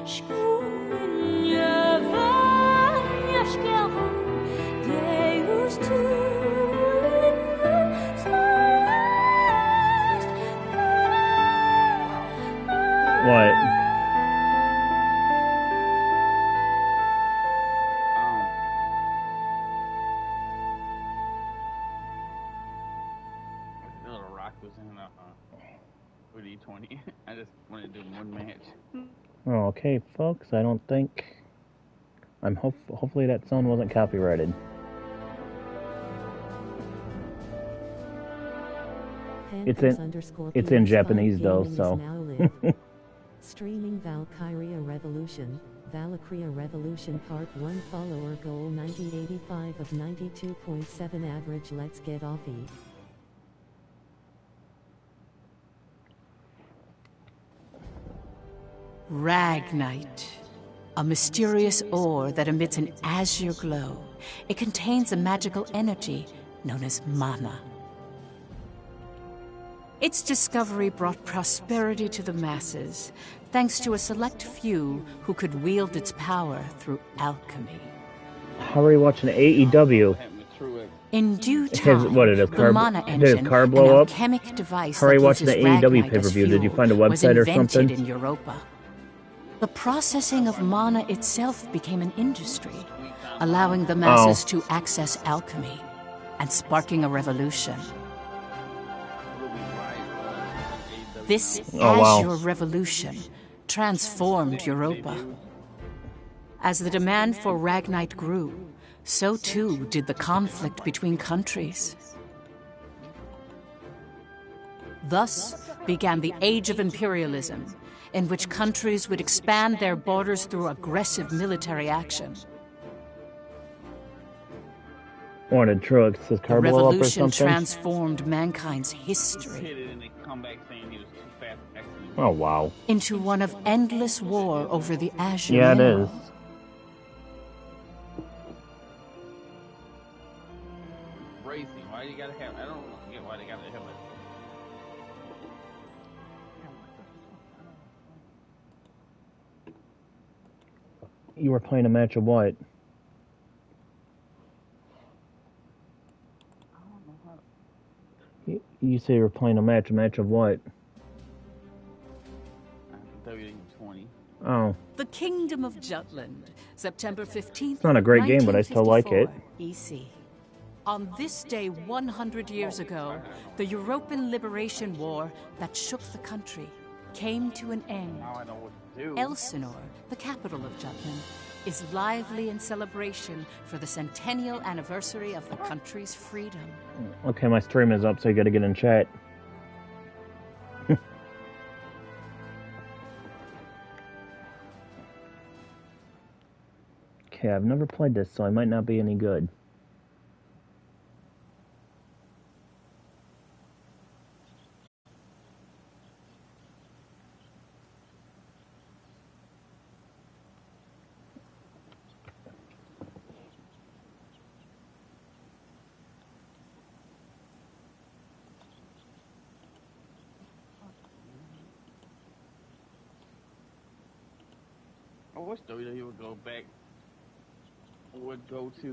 What? The little rock was in a D20. I just wanted to do one match. Oh, okay, folks. I don't think. Hopefully that sound wasn't copyrighted. It's in Japanese though, so. Streaming Valkyria Revolution, Valykria Revolution Part 1 follower goal 9085 of 92.7 average. Let's get offy. Ragnite. A mysterious ore that emits an azure glow. It contains a magical energy known as mana. Its discovery brought prosperity to the masses, thanks to a select few who could wield its power through alchemy. How are you watching AEW? In due time, the mana engine, car an blow up? alchemic device How are you that watching the uses AEW Ragnite as pay-per-view? Did you fuel, find a was website or invented something? in Europa. The processing of mana itself became an industry, allowing the masses to access alchemy and sparking a revolution. This azure revolution transformed Europa. As the demand for Ragnite grew, so too did the conflict between countries. Thus began the Age of Imperialism, in which countries would expand their borders through aggressive military action. Wanted trucks. Does car The blow up or revolution something? transformed mankind's history Oh wow. into one of endless war over the azure Yeah, it mineral. is. Racing. Why do you gotta have? I don't get why they gotta have it. You were playing a match of what? You say you were playing a match of what? W20. Oh. The Kingdom of Jutland, September 15th. It's not a great game, but I still like it. 1954 EC. On this day 100 years ago, the European Liberation War that shook the country came to an end. Now I know what to do. Elsinore, the capital of Jutland, is lively in celebration for the centennial anniversary of the country's freedom. Okay, my stream is up, so you gotta get in chat. Okay, I've never played this, so I might not be any good. I wish WWE would go back. Would go to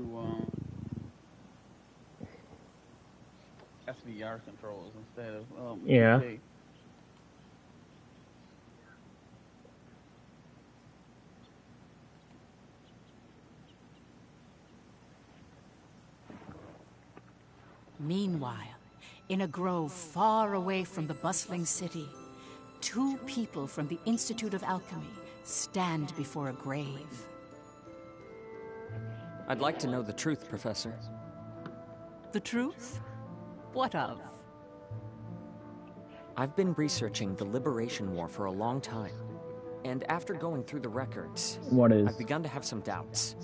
SVR controls instead of Yeah. UK. Meanwhile, in a grove far away from the bustling city, two people from the Institute of Alchemy stand before a grave. I'd like to know the truth, Professor. The truth? What of? I've been researching the Liberation War for a long time, and after going through the records, I've begun to have some doubts.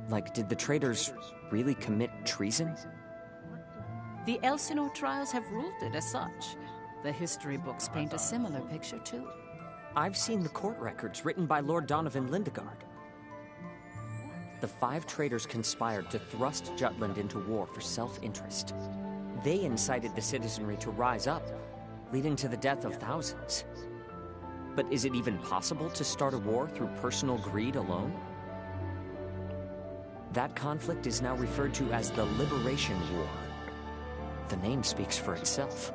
Like, did the traitors really commit treason? The Elsinore trials have ruled it as such. The history books paint a similar picture, too. I've seen the court records written by Lord Donovan Lindegard. The 5 traitors conspired to thrust Jutland into war for self-interest. They incited the citizenry to rise up, leading to the death of thousands. But is it even possible to start a war through personal greed alone? That conflict is now referred to as the Liberation War. The name speaks for itself.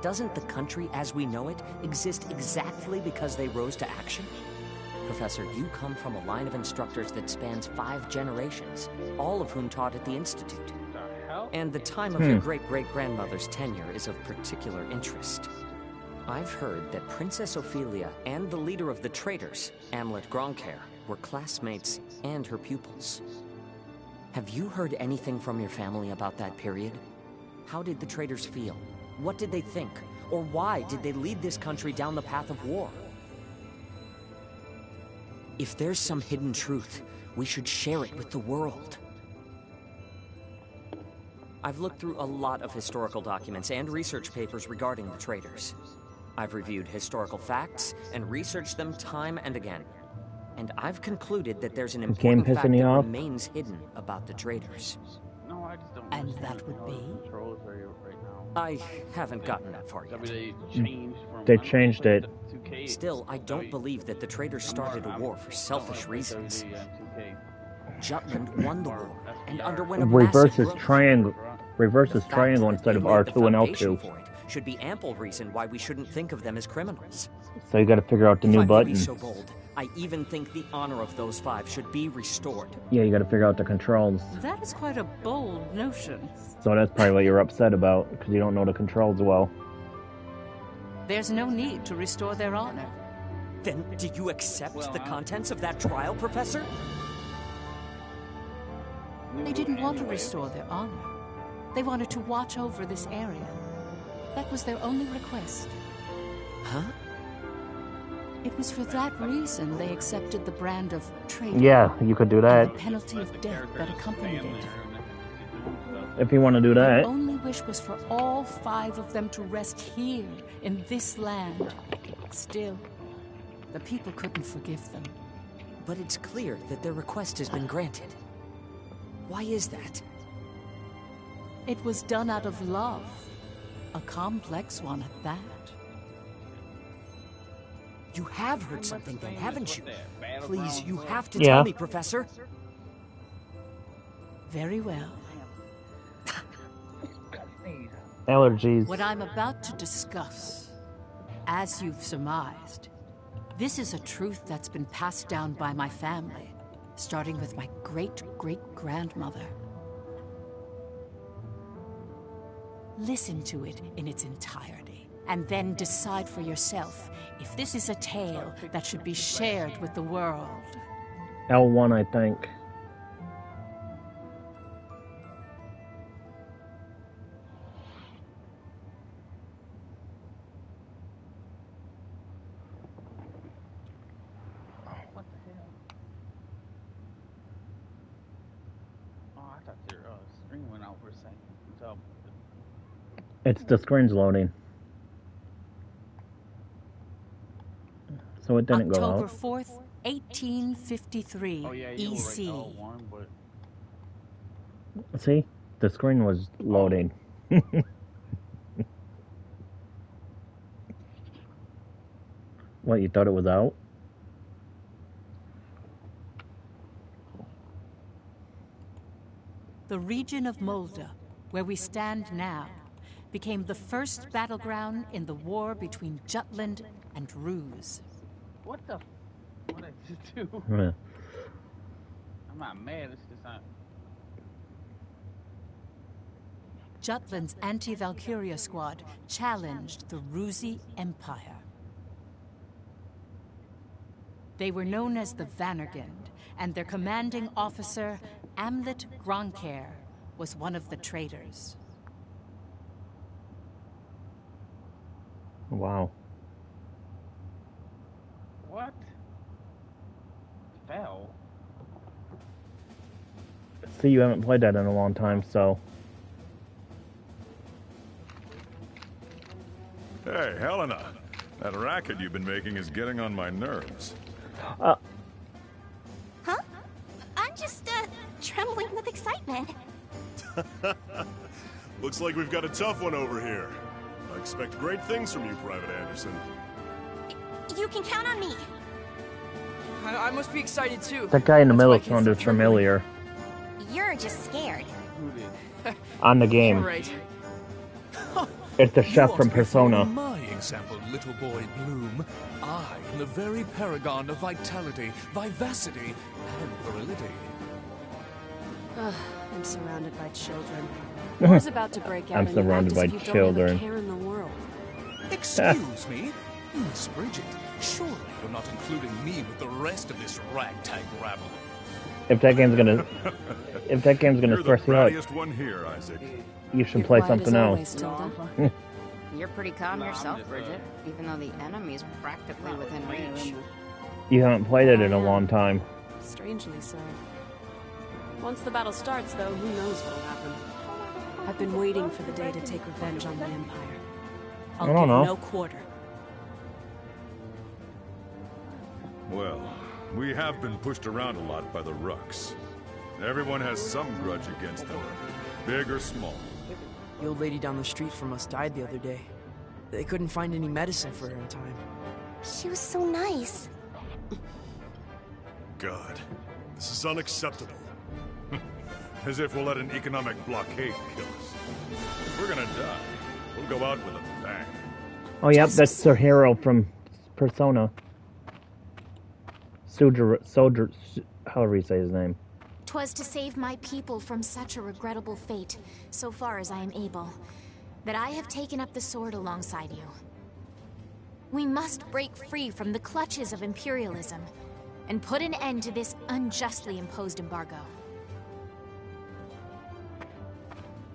Doesn't the country as we know it exist exactly because they rose to action? Professor, you come from a line of instructors that spans 5 generations, all of whom taught at the Institute. And the time of your great-great-grandmother's tenure is of particular interest. I've heard that Princess Ophelia and the leader of the Traitors, Amlet Gronkair, were classmates and her pupils. Have you heard anything from your family about that period? How did the Traitors feel? What did they think? Or why did they lead this country down the path of war? If there's some hidden truth, we should share it with the world. I've looked through a lot of historical documents and research papers regarding the Traitors. I've reviewed historical facts and researched them time and again. And I've concluded that there's an important fact that remains hidden about the Traitors. No, I just don't. And that would be? Controls right now. I haven't gotten that far yet. They changed it. Still, I don't believe that the Traitors started a war for selfish reasons. Jutland won the war and underwent a Reverses massive triangle. Reverses triangle instead of R2 and L2. For it should be ample reason why we shouldn't think of them as criminals. So you got to figure out the new If I may be button. so bold, I even think the honor of those 5 should be restored. Yeah, you got to figure out the controls. That is quite a bold notion. So that's probably what you're upset about, because you don't know the controls well. There's no need to restore their honor. Then do you accept the contents of that trial, Professor? They didn't want to restore their honor. They wanted to watch over this area. That was their only request. Huh? It was for that reason they accepted the brand of traitor. Yeah, you could do And that. the penalty of death that accompanied it. If you want to do Their that. only wish was for all 5 of them to rest here, in this land. Still, the people couldn't forgive them. But it's clear that their request has been granted. Why is that? It was done out of love. A complex one at that. You have heard something then, haven't you? Please, you have to Yeah. tell me, Professor. Very well. Allergies. What I'm about to discuss, as you've surmised, this is a truth that's been passed down by my family, starting with my great-great-grandmother. Listen to it in its entirety, and then decide for yourself if this is a tale that should be shared with the world. L1, I think. What the hell? Oh, I thought your screen went out for a second. So, It's the screen's loading. So it didn't go October out. 4th, 1853, oh yeah, you were EC. right. L1, but See? The screen was loading. What, you thought it was out? The region of Molde, where we stand now, became the first battleground in the war between Jutland and Ruse. what the? What did I just do? Yeah. I'm not mad. It's just not. Jutland's anti-Valkyria squad challenged the Rusi Empire. They were known as the Vannergund, and their commanding officer, Amlet Gronkair, was one of the traitors. Wow. What? Fell? See, you haven't played that in a long time, so... Hey, Helena. That racket you've been making is getting on my nerves. Huh? I'm just, trembling with excitement. Looks like we've got a tough one over here. I expect great things from you, Private Anderson. You can count on me. I must be excited too. That guy in the That's middle why I can't sounded stop trembling. familiar. You're just scared. Who did? On the game. Right. It's the You chef ought from to be following Persona. my example, little boy Bloom. I am the very paragon of vitality, vivacity, and virility. I'm surrounded by children. War's about to break out. I'm and you act surrounded as by if you children. Don't have a care in the world. Excuse me? Miss Bridget, surely you're not including me with the rest of this ragtag rabble. If that game's gonna You're the stress you out, brattiest one here, Isaac. you should You're play quiet something as else. always, Tilda. You're pretty calm Nah, I'm yourself, just, Bridget, even though the enemy's practically within Man, reach. You haven't played it in a long time. Strangely so. Once the battle starts, though, who knows what'll happen. I've been waiting for the day to take revenge on the Empire. I'll I don't give know. no quarter. Well, we have been pushed around a lot by the Rucks. Everyone has some grudge against them, big or small. The old lady down the street from us died the other day. They couldn't find any medicine for her in time. She was so nice. God, this is unacceptable. As if we'll let an economic blockade kill us. If we're gonna die, we'll go out with a bang. Oh, yep, that's the hero from Persona. Soldier, however you say his name. 'Twas to save my people from such a regrettable fate, so far as I am able, that I have taken up the sword alongside you. We must break free from the clutches of imperialism and put an end to this unjustly imposed embargo.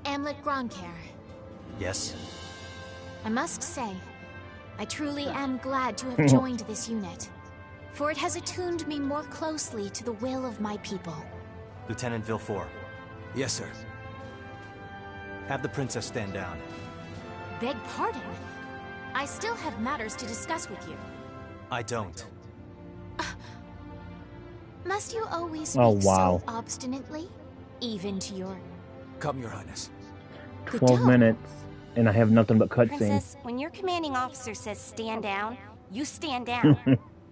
Amlet Gronkair, Yes? I must say, I truly am glad to have joined this unit, for it has attuned me more closely to the will of my people. Lieutenant Villefort, Yes, sir. have the princess stand down. Beg pardon? I still have matters to discuss with you. I don't. Must you always speak Oh, wow. so obstinately? Even to your... Come, Your Highness. 12 minutes, and I have nothing but cutscenes. Princess, when your commanding officer says stand down, you stand down.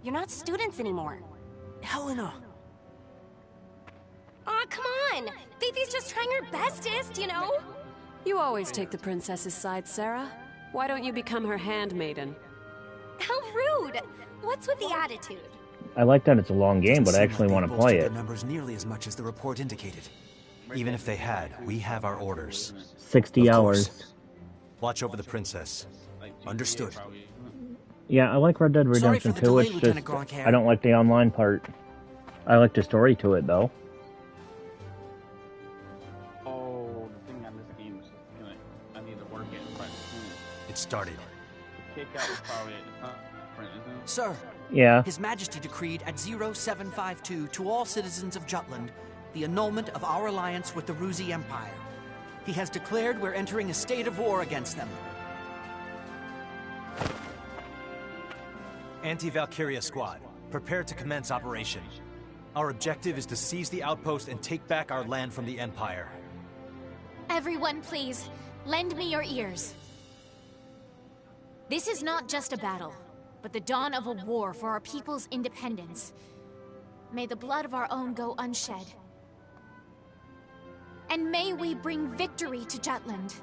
You're not students anymore. Helena! Aw, come on! Fifi's just trying her bestest, you know? You always take the princess's side, Sarah. Why don't you become her handmaiden? How rude! What's with the attitude? I like that it's a long game, but I Doesn't actually seem like want to they play boasted it. their numbers nearly as much as the report indicated. Even if they had, we have our orders. 60 Of hours. course. Watch over the princess. Understood. Yeah, I like Red Dead Sorry Redemption for the 2. delay, It's Lieutenant just, Gronkair. I don't like the online part. I like the story to it, though. Oh, the thing on this game is just gonna. I need to work it. But It started. kick out is probably at the front, isn't it? Sir, Yeah. His Majesty decreed at 0752 to all citizens of Jutland the annulment of our alliance with the Ruzi Empire. He has declared we're entering a state of war against them. Anti-Valkyria squad, prepare to commence operation. Our objective is to seize the outpost and take back our land from the Empire. Everyone, please, lend me your ears. This is not just a battle, but the dawn of a war for our people's independence. May the blood of our own go unshed. And may we bring victory to Jutland,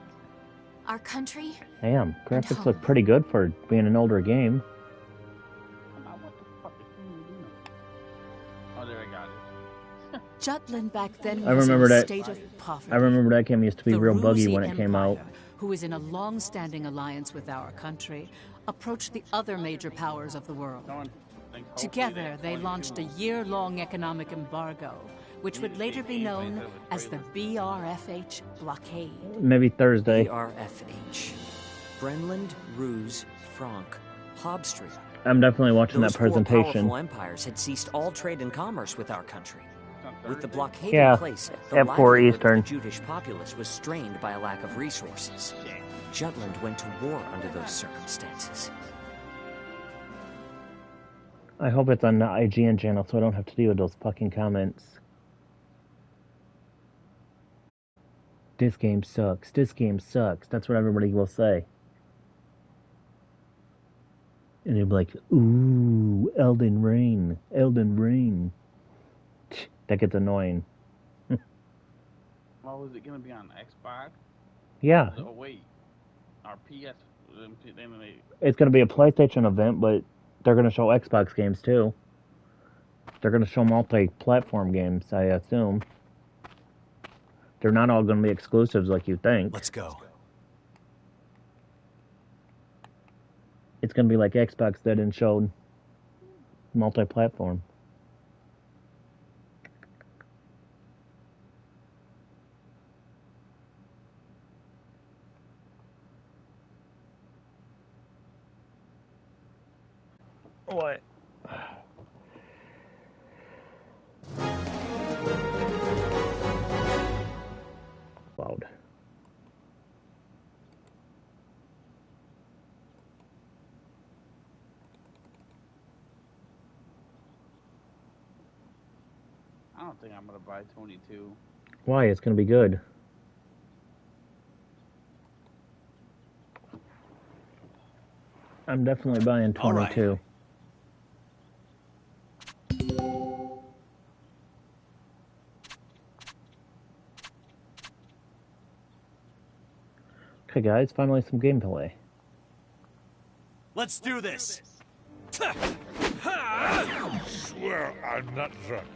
our country. Damn, graphics home. look pretty good for being an older game. Come on, what the fuck is he doing? Oh, there I got it. Jutland back then I was remember in a that. state of poverty. I remember that game used to be The real buggy Ruzi when it came out. Empire, who is in a long-standing alliance with our country, approached the other major powers of the world. Someone thinks hopefully Together, that they 22 launched a year-long economic embargo, which would later be known as the BRFH blockade. Maybe Thursday. BRFH. Brenland, Ruse, Franck, Hobstreet. I'm definitely watching Those that four presentation. powerful empires had ceased all trade and commerce with our country. With the blockade Yeah, in place, the at 4 livelihood Eastern. of the Jutish populace was strained by a lack of resources. Jutland went to war under those circumstances. I hope it's on the IGN channel so I don't have to deal with those fucking comments. This game sucks. This game sucks. That's what everybody will say. And you'll be like, ooh, Elden Ring. Elden Ring. That gets annoying. Well, was it gonna be on Xbox? Yeah. Oh wait, our PS. It's going to be a PlayStation event, but they're going to show Xbox games too. They're going to show multi-platform games, I assume. They're not all going to be exclusives like you think. Let's go. It's going to be like Xbox did and showed multi-platform. What? Loud. I don't think I'm gonna buy 22. Why? It's going to be good. I'm definitely buying 22. Right. Okay, guys, finally some gameplay. Let's do this. I swear I'm not drunk.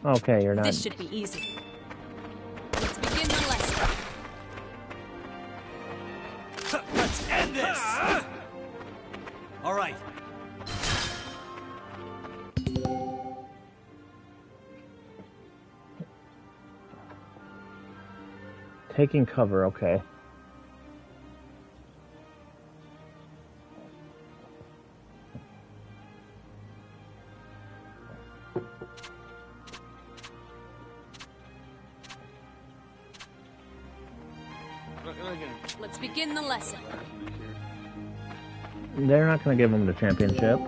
Okay, you're not. This should be easy. Let's begin the lesson. Let's end this. All right. Taking cover, okay. Let's begin the lesson. They're not going to give him the championship.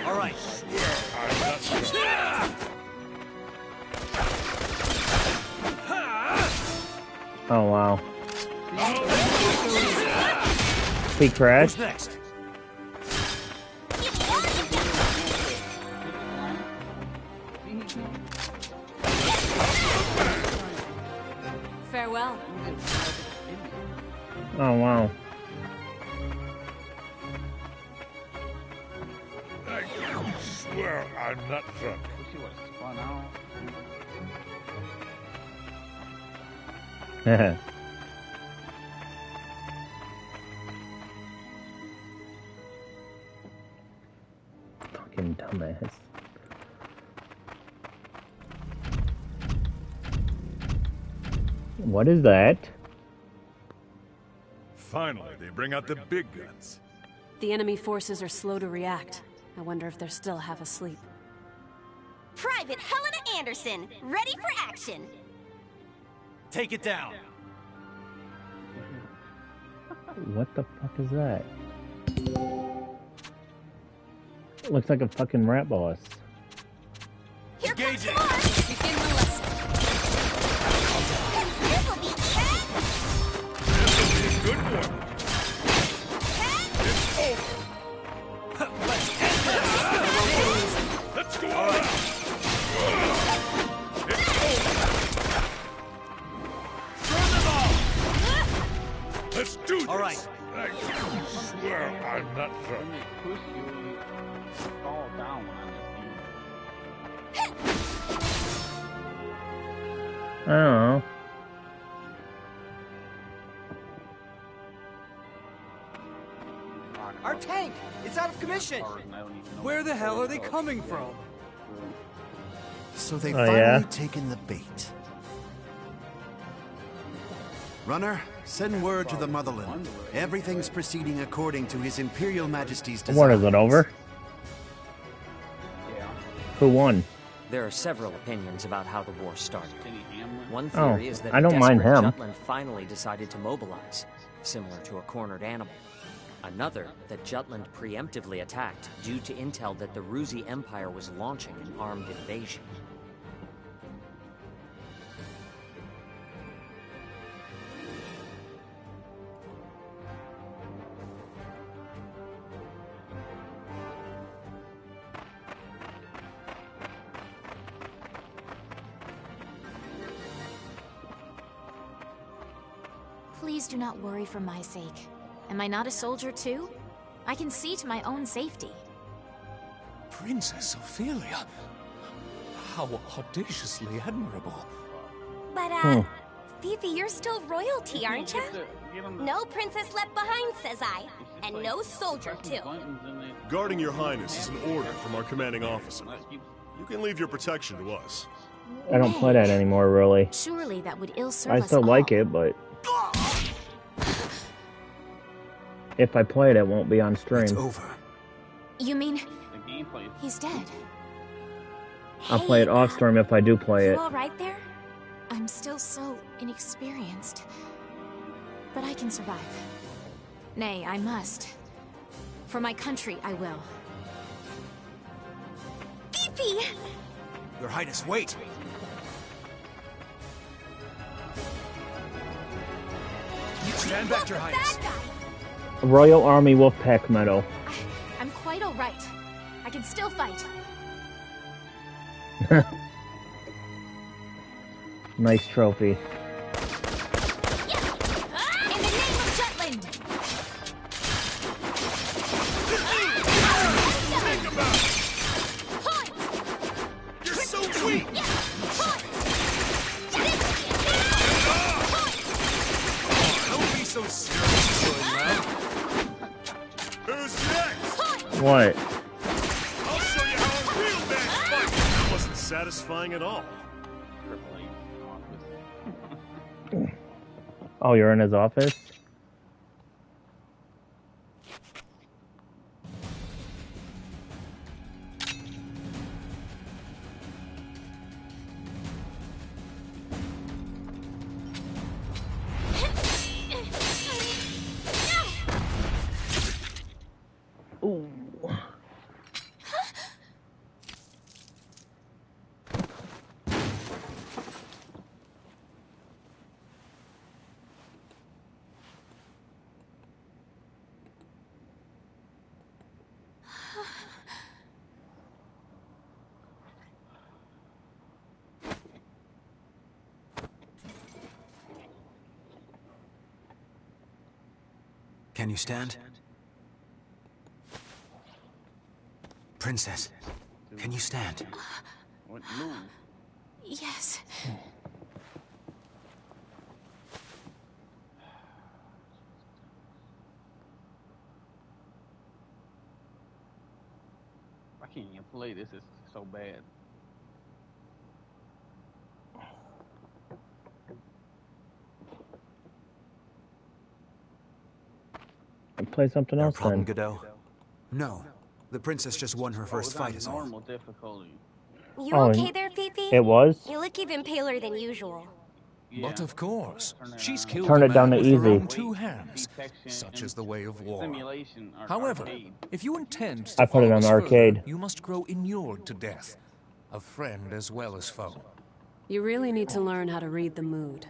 All right. Oh, wow. He crashed? Who's next? Farewell. Oh, wow. I swear I'm not drunk. She was spun out. Fucking dumbass. What is that? Finally, they bring out the big guns. The enemy forces are slow to react. I wonder if they're still half asleep. Private Helena Anderson, ready for action. Take it down. What the fuck is that? Looks like a fucking rat boss. Here comes Engage more. Begin the lesson. This will be cat. Good one. It's over. Let's end this. Let's go on. It's over. Burn them all. Let's do this. All right. I swear I'm not drunk. When they push you, you fall down on this thing. I don't know. Our tank! It's out of commission! Where the hell are they coming from? So they've Oh, finally yeah? taken the bait. Runner, send word to the motherland. Everything's proceeding according to His Imperial Majesty's design. What, is it over? Who won? There are several opinions about how the war started. One Oh, theory is that I don't mind desperate him. Jutland finally decided to mobilize, similar to a cornered animal. Another that Jutland preemptively attacked due to intel that the Ruzi Empire was launching an armed invasion. Please do not worry for my sake. Am I not a soldier too? I can see to my own safety. Princess Ophelia. How audaciously admirable. But, Fifi, you're still royalty, aren't you? No princess left behind, says I. And no soldier, too. Guarding your highness is an order from our commanding officer. You can leave your protection to us. I don't play that anymore, really. Surely that would ill serve I us still all. like it, but if I play it, it won't be on stream. It's over. You mean he's dead? I'll play it off stream if I do play it. You all right there? I'm still so inexperienced. But I can survive. Nay, I must. For my country, I will. Fifi! Your Highness, wait! Stand back, Your Highness. Royal Army Wolfpack Medal. I'm quite all right. I can still fight. Nice trophy. In the name of Jutland! You're so weak! Don't be so serious, Who's next? What? I'll show you how a real man fights. That wasn't satisfying at all. Oh, you're in his office? Ooh. Can you stand? Princess, can you stand? Yes. I can't even play this. It's so bad. Play something else then. Godot? No. The princess just won her first fight is all. Normal difficulty. You Oh, okay there, Fifi? It was? You look even paler than usual. But of course, she's killed Turn a it down man to with her easy. own two hands. Such is the way of war. Simulation or However, arcade. if you intend to I put it follow on us arcade. further, you must grow inured to death, a friend as well as foe. You really need to learn how to read the mood.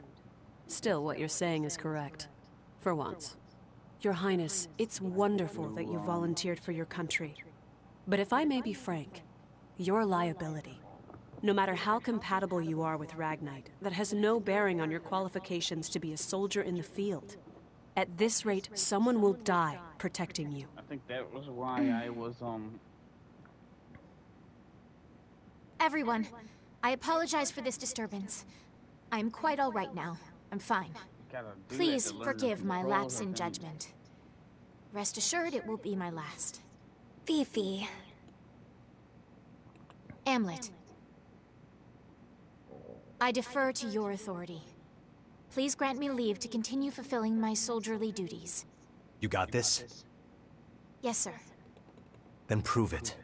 Still, what you're saying is correct. For once. Your Highness, it's wonderful that you volunteered for your country. But if I may be frank, you're a liability. No matter how compatible you are with Ragnite, that has no bearing on your qualifications to be a soldier in the field. At this rate, someone will die protecting you. I think that was why I was Everyone, I apologize for this disturbance. I am quite all right now. I'm fine. Please forgive my lapse in judgment. Rest assured it will be my last. Fifi. Amlet. I defer to your authority. Please grant me leave to continue fulfilling my soldierly duties. You got this? Yes, sir. Then prove it.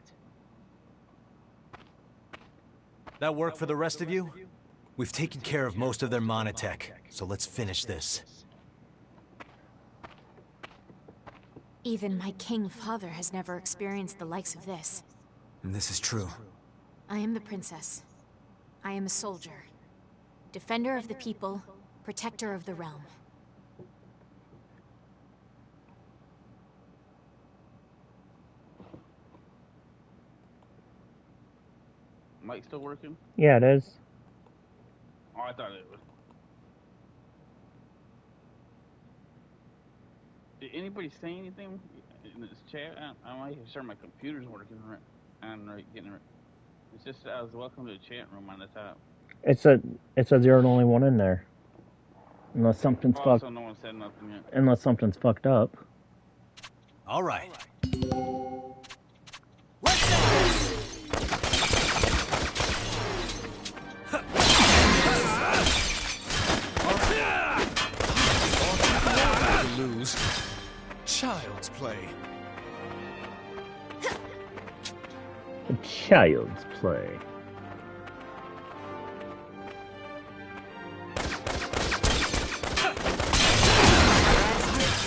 That work for the rest of you? We've taken care of most of their monotech, so let's finish this. Even my king father has never experienced the likes of this. And this is true. I am the princess. I am a soldier. Defender of the people, protector of the realm. Mic still working? Yeah, it is. Oh, I thought it was. Did anybody say anything in this chat? I don't even sure my computer's working right. I'm right getting it. It's just I was welcome to the chat room on the top. It says you're the only one in there. Unless something's fucked. Also, no one said nothing yet. Unless something's fucked up. All right. Lose. Child's play. Child's play.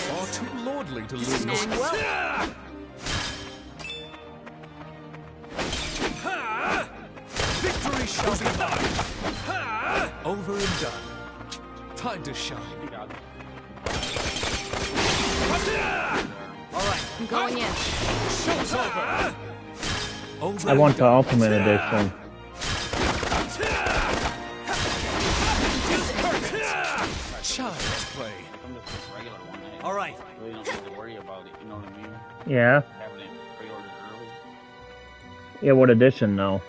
Far too lordly to lose. Victory shall be mine. Over and done. Time to shine. All right, I'm going in. Show's over. I want the Ultimate Edition. Child's play. I'm just a regular one. All right. Really don't need to worry about it. You know what I mean? Yeah. Having it pre-ordered early. Yeah, what edition though?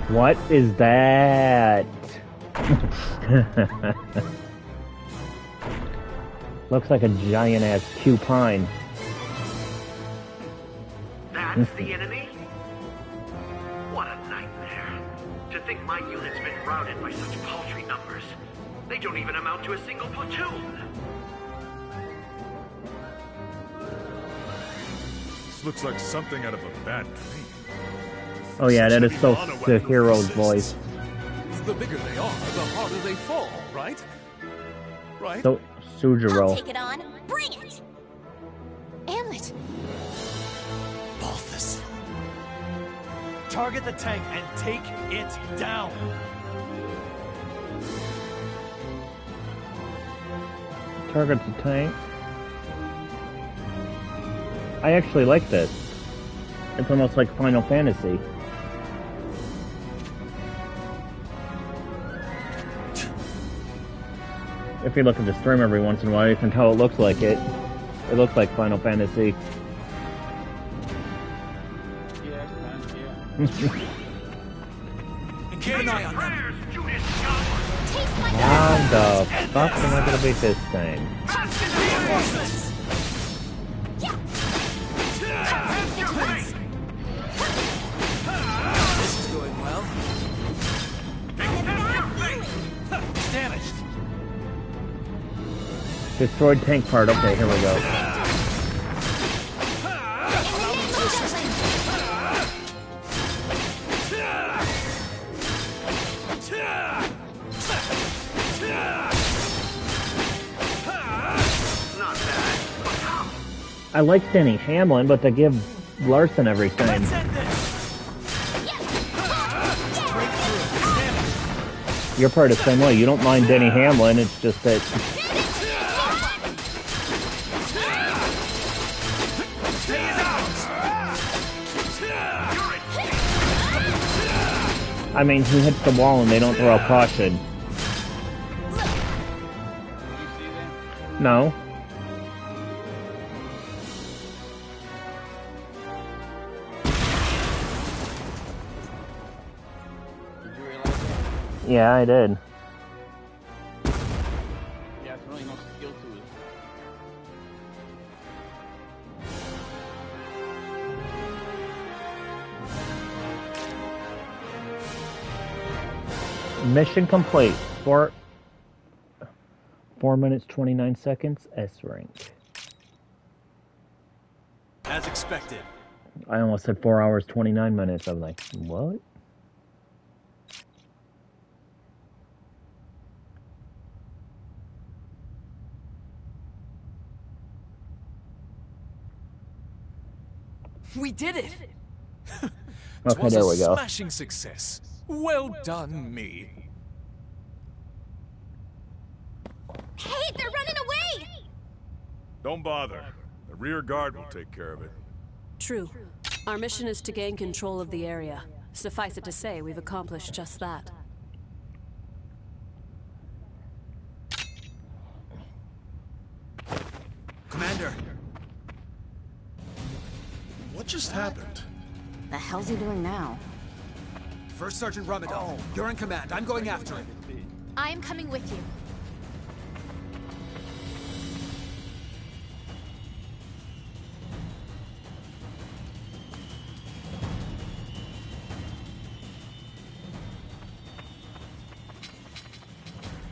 What is that? Looks like a giant-ass cupine. That's the enemy? What a nightmare. To think my unit's been routed by such paltry numbers. They don't even amount to a single platoon. This looks like something out of a bad dream. Oh yeah, that is so the hero's voice. The bigger they are, the harder they fall, right? Right? So, Sujiro. I'll take it on. Bring it! Amlet! Balthus. Target the tank and take it down. Target the tank. I actually like this. It's almost like Final Fantasy. If you look at the stream every once in a while, you can tell it looks like it. It looks like Final Fantasy. Keep an eye on them. How the fuck am I gonna beat this thing? This is going well. Damaged. Destroyed tank part. Okay, here we go. I like Denny Hamlin, but they give Larson everything. You're probably the same way. You don't mind Denny Hamlin, it's just that... I mean, he hits the wall and they don't throw a caution. No. Yeah, I did. Yeah, it's really no skill to it. Mission complete. 4 minutes 29 seconds. S rank. As expected. I almost said 4 hours 29 minutes. I'm like, what? We did it! Okay, there we go. Smashing success. Well done, me. Hey, they're running away! Don't bother. The rear guard will take care of it. True. Our mission is to gain control of the area. Suffice it to say, we've accomplished just that. Commander! What just happened? The hell's he doing now? First Sergeant Ramadan, you're in command. I'm going after him. I am coming with you.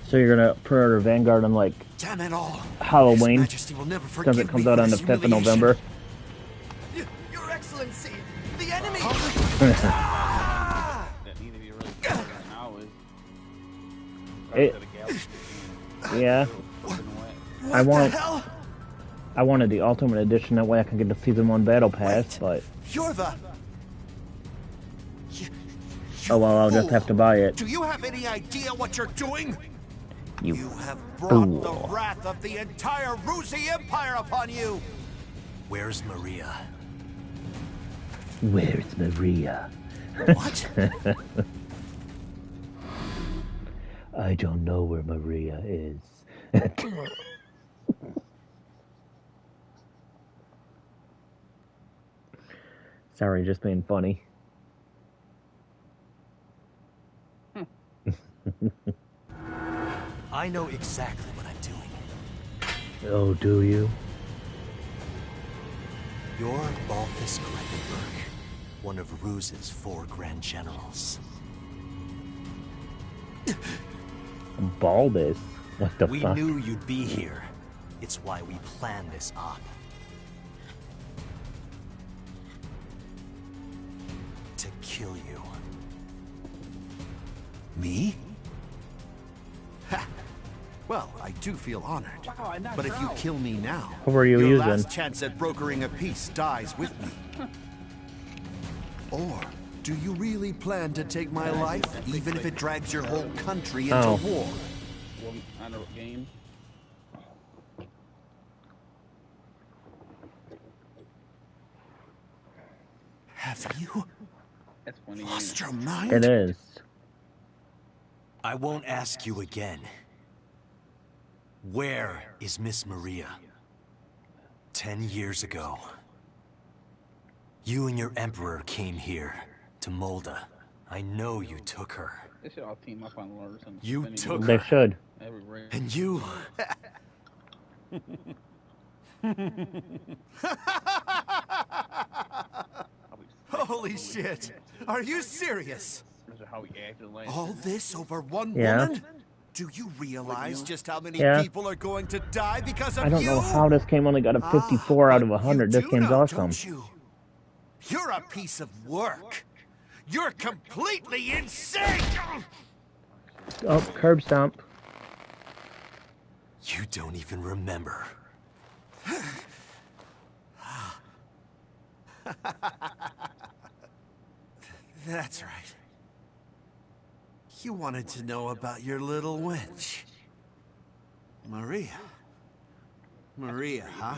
So you're gonna put a Vanguard on like Damn it all. Halloween, His Majesty will never because forgive it comes me out for on the this 5th of humiliation. November. Your Excellency, the enemy! That need to be really right now is. Yeah. I wanted the Ultimate Edition, that way I can get the Season 1 Battle Pass, but... You're the... Oh well, I'll just have to buy it. Do you have any idea what you're doing? You have brought fool. the wrath of the entire Rusi Empire upon you! Where's Maria? Where's Maria? What? I don't know where Maria is. Sorry, just being funny. I know exactly what I'm doing. Oh, do you? You're Balthus Grevenberg, one of Ruse's 4 Grand Generals. Baldus? What the We fuck? knew you'd be here. It's why we planned this op. To kill you. Me? Ha! Well, I do feel honored. But if you kill me now, What were you your using? last chance at brokering a peace dies with me. Or do you really plan to take my life, even if it drags your whole country into Oh. war? I know what game. Have you That's funny. lost your mind? It is. I won't ask you again. Where is Miss Maria? 10 years ago, you and your Emperor came here to Molda. I know you took her. They should all team up on Lord or something. You took They her. should. And you... Holy shit! Are you serious? How he acted last All this over one Yeah. woman? Do you realize just how many Yeah. people are going to die because of I don't you? know how this game only got a 54 out of 100. This game's awesome. Don't you? You're a piece of work. You're completely insane! Oh, curb stomp. You don't even remember. That's right. You wanted to know about your little wench. Maria. Maria, huh?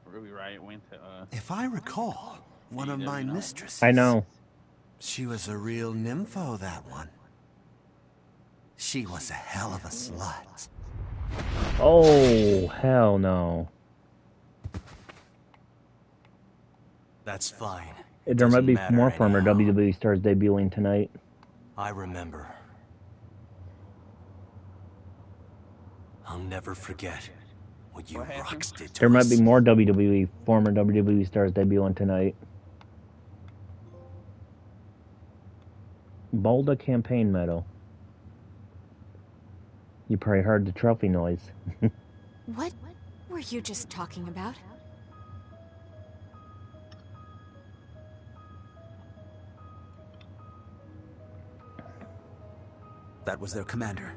Ruby Riot went to, If I recall, one of my mistresses. I know. She was a real nympho, that one. She was a hell of a slut. Oh, hell no. That's fine. There might be matter more former anyhow. WWE stars debuting tonight. I remember. I'll never forget what you rocks did to There might us. be more former WWE stars debuting tonight. Boulder campaign medal. You probably heard the trophy noise. What were you just talking about? That was their commander.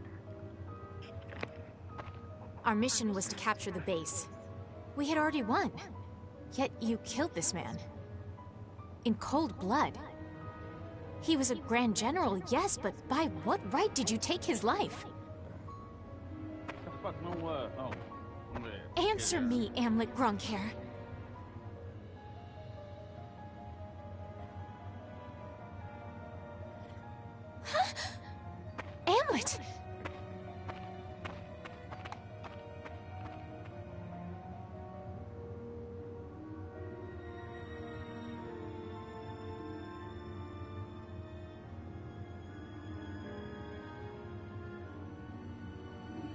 Our mission was to capture the base. We had already won. Yet you killed this man. In cold blood. He was a Grand General, yes, but by what right did you take his life? The fuck, no what? Oh. Answer me, Amlet Grunkhair. Amlet!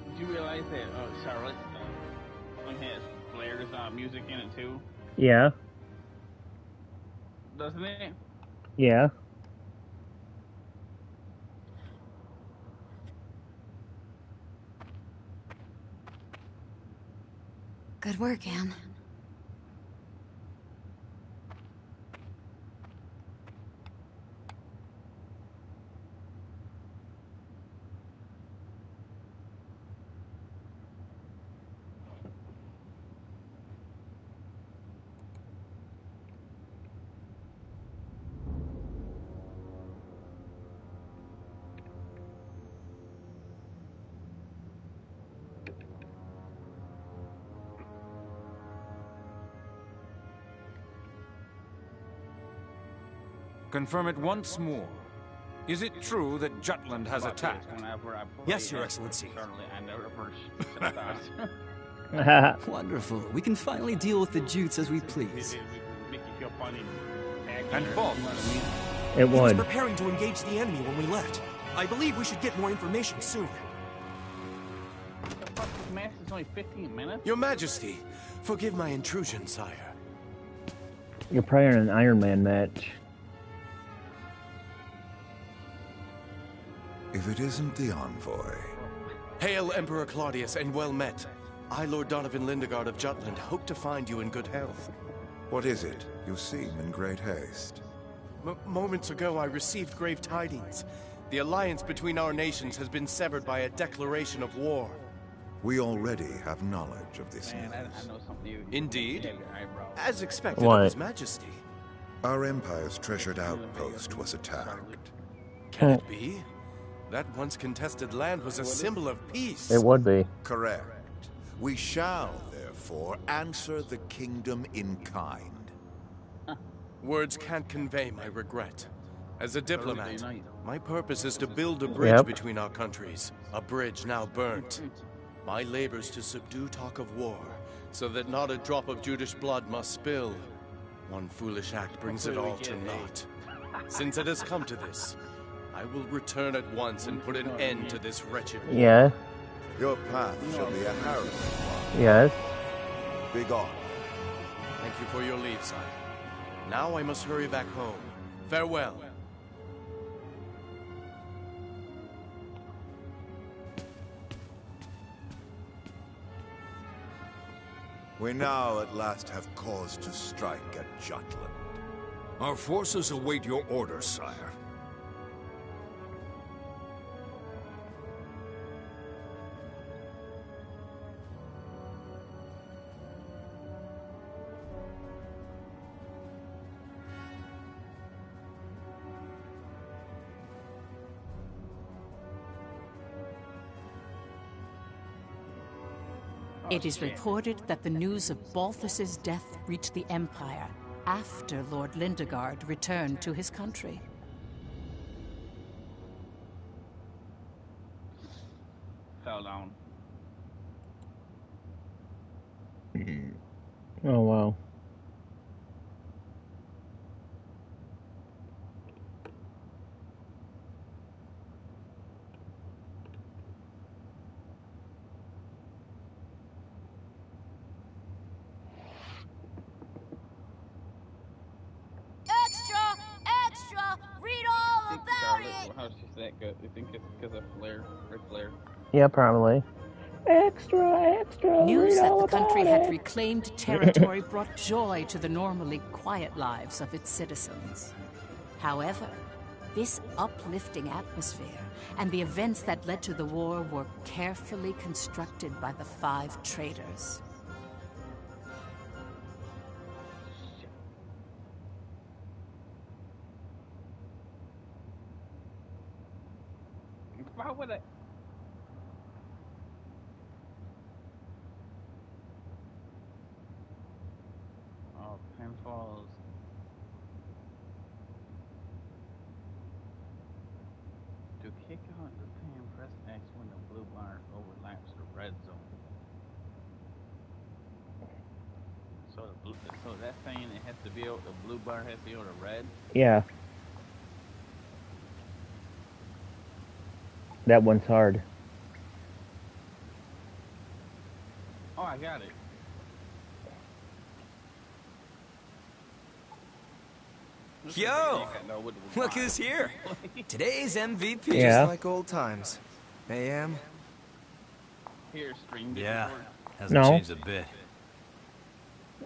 Did you realize that Charlotte has Blair's music in it too? Yeah. Doesn't it? Yeah. Good work, Am. Confirm it once more. Is it true that Jutland has attacked? Yes, Your Excellency. Wonderful. We can finally deal with the Jutes as we please. And boss. It He was would. preparing to engage the enemy when we left. I believe we should get more information soon. The fuck, this match is only 15 minutes? Your Majesty, forgive my intrusion, sire. You're probably in an Iron Man match. If it isn't the envoy. Hail, Emperor Claudius, and well met. I, Lord Donovan Lindegard of Jutland, hope to find you in good health. What is it? You seem in great haste. Moments ago, I received grave tidings. The alliance between our nations has been severed by a declaration of war. We already have knowledge of this news. I know something. Indeed? As expected What? of His Majesty. Our Empire's treasured outpost was attacked. Can it be? That once contested land was a symbol of peace. It would be. Correct. We shall, therefore, answer the kingdom in kind. Words can't convey my regret. As a diplomat, my purpose is to build a bridge between our countries. A bridge now burnt. My labors to subdue talk of war, so that not a drop of Judish blood must spill. One foolish act brings it all to naught. Since it has come to this, I will return at once and put an end to this wretched war. Yeah. Your path shall be a harrowing one. Yes. Begone. Thank you for your leave, sire. Now I must hurry back home. Farewell. We now at last have cause to strike at Jutland. Our forces await your orders, sire. It is reported that the news of Balthus's death reached the Empire after Lord Lindegard returned to his country. Fell down. Oh, wow. Extra! Extra! Read all about it! that good? You think it's because of Flair, Ric Flair? Yeah, probably. Extra. News Read that all the country about had it. reclaimed territory brought joy to the normally quiet lives of its citizens. However, this uplifting atmosphere and the events that led to the war were carefully constructed by the 5 traitors. Why would I? Oh, pinfalls. To kick out the pin, press X when the blue bar overlaps the red zone. So that's saying it has to be the blue bar has to be over the red. Yeah. That one's hard. Oh, I got it. Yo! Look who's here! Today's MVP. Yeah. Just like old times. AM? Here, stream. Yeah, hasn't No. changed a bit.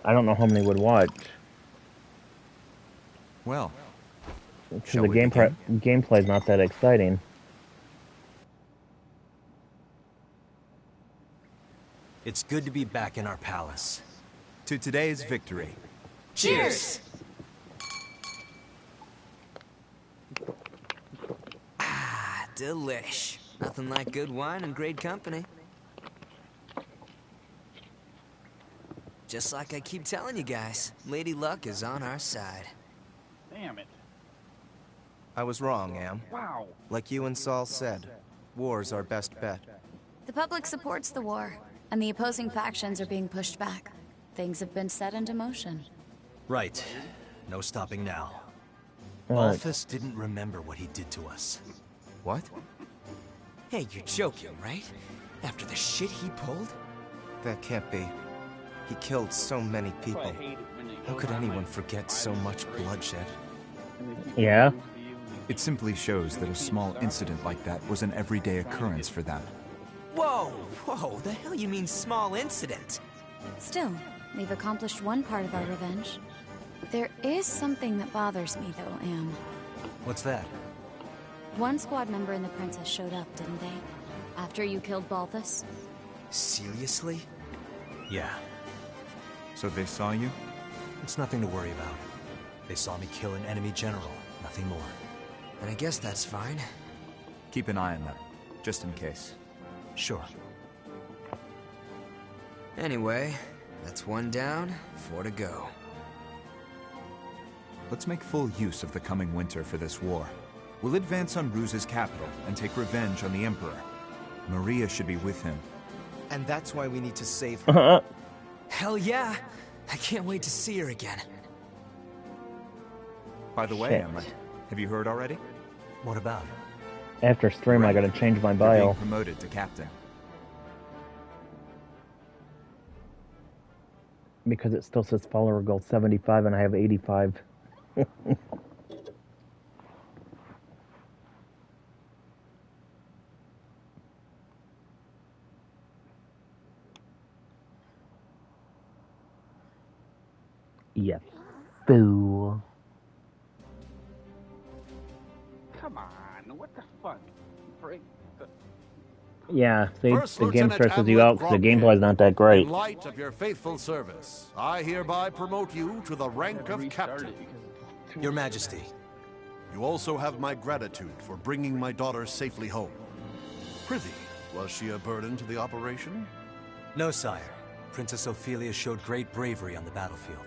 I don't know how many would watch. Well, Because shall the we begin? gameplay's not that exciting. It's good to be back in our palace. To today's victory. Cheers! Ah, delish. Nothing like good wine and great company. Just like I keep telling you guys, Lady Luck is on our side. Damn it. I was wrong, Am. Wow. Like you and Saul said, war's our best bet. The public supports the war, and the opposing factions are being pushed back. Things have been set into motion. Right. No stopping now. What? Balthus didn't remember what he did to us. What? Hey, you're joking, right? After the shit he pulled? That can't be. He killed so many people. How could anyone forget so much bloodshed? Yeah. It simply shows that a small incident like that was an everyday occurrence for them. Whoa, the hell you mean small incident? Still, we've accomplished one part of our revenge. There is something that bothers me, though, Am. What's that? One squad member and the princess showed up, didn't they? After you killed Balthus? Seriously? Yeah. So they saw you? It's nothing to worry about. They saw me kill an enemy general, nothing more. And I guess that's fine. Keep an eye on them, just in case. Sure. Anyway, that's 1 down, 4 to go. Let's make full use of the coming winter for this war. We'll advance on Ruse's capital and take revenge on the Emperor. Maria should be with him. And that's why we need to save her. Hell yeah! I can't wait to see her again. By the way, Shit. Emma, have you heard already? What about? After stream, I gotta change my You're bio. being promoted to captain. Because it still says follower goal 75 and I have 85. Yeah. Boo. Come on, what the fuck? Break the... Yeah, see, First the game Lieutenant stresses you Hamlet out because the Gromkin, gameplay's not that great. In light of your faithful service, I hereby promote you to the rank of captain. Your Majesty. You also have my gratitude for bringing my daughter safely home. Prithee, was she a burden to the operation? No, sire. Princess Ophelia showed great bravery on the battlefield.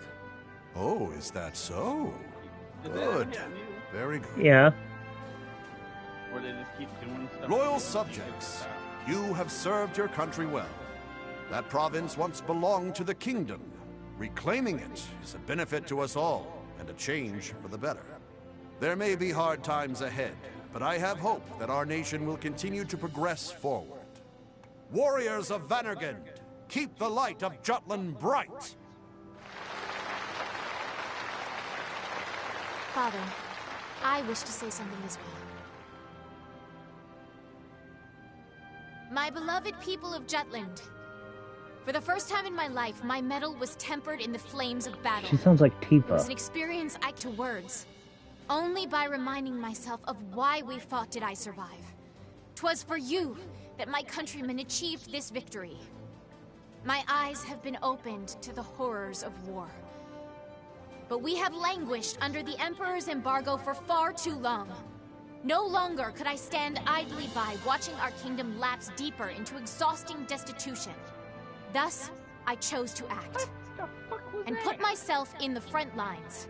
Oh, is that so? Good. Very good. Yeah. Or they just keep doing stuff. Loyal subjects, you have served your country well. That province once belonged to the kingdom. Reclaiming it is a benefit to us all, and a change for the better. There may be hard times ahead, but I have hope that our nation will continue to progress forward. Warriors of Vannergund, keep the light of Jutland bright! Father, I wish to say something as well. My beloved people of Jutland. For the first time in my life, my mettle was tempered in the flames of battle. She sounds like It was Tifa. an experience I to words. Only by reminding myself of why we fought did I survive. 'Twas for you that my countrymen achieved this victory. My eyes have been opened to the horrors of war. But we have languished under the Emperor's embargo for far too long. No longer could I stand idly by watching our kingdom lapse deeper into exhausting destitution. Thus, I chose to act. And put myself in the front lines.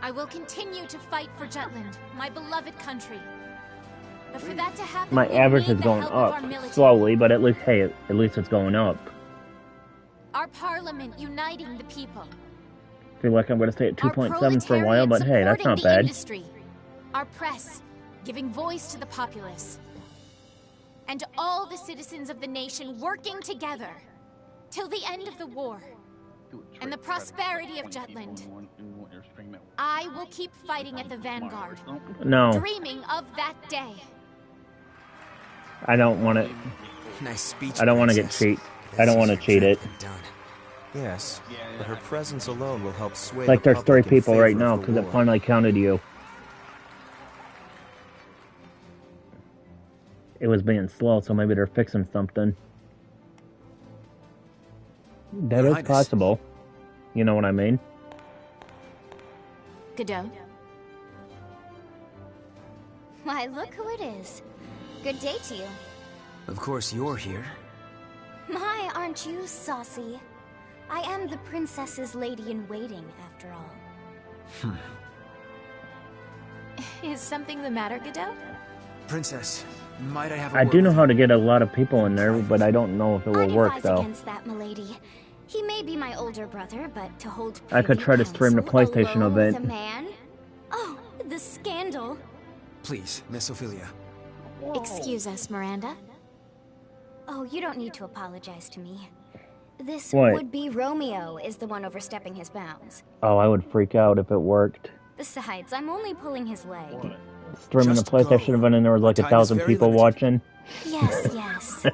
I will continue to fight for Jutland, my beloved country. But for that to happen, My we average need is the going help of our up military. slowly, but at least, hey, at least it's going up. Our parliament uniting the people. I feel like I'm going to stay at Our 2.7 for a while, but hey, that's supporting not the bad. Industry. Our press, giving voice to the populace. And all the citizens of the nation working together. Till the end of the war. And the prosperity of Jutland. I will keep fighting at the vanguard. No. Dreaming of that day. I don't want it. Nice speech, I don't want to get Princess. cheat. I don't want to cheat it. Yes, but her presence alone will help sway Like the there's 3 public in people right favor now of the because it war. finally counted you. It was being slow, so maybe they're fixing something. That Your is Highness. possible. You know what I mean? Godot. Why, look who it is. Good day to you. Of course you're here. My, aren't you saucy? I am the princess's lady-in-waiting, after all. Is something the matter, Godot? Princess, might I have a I word do know with how you? to get a lot of people in there, but I don't know if it will I'd work advise though. against that, milady. He may be my older brother, but to hold I could privy try to stream the council PlayStation alone with event. a man? Oh, the scandal. Please, Miss Ophelia. Excuse us, Miranda. Oh, you don't need to apologize to me. This What? would-be Romeo is the one overstepping his bounds. Oh, I would freak out if it worked. Besides, I'm only pulling his leg. Streaming the PlayStation event and there was like Time is 1,000 very people limited. watching. Yes, yes.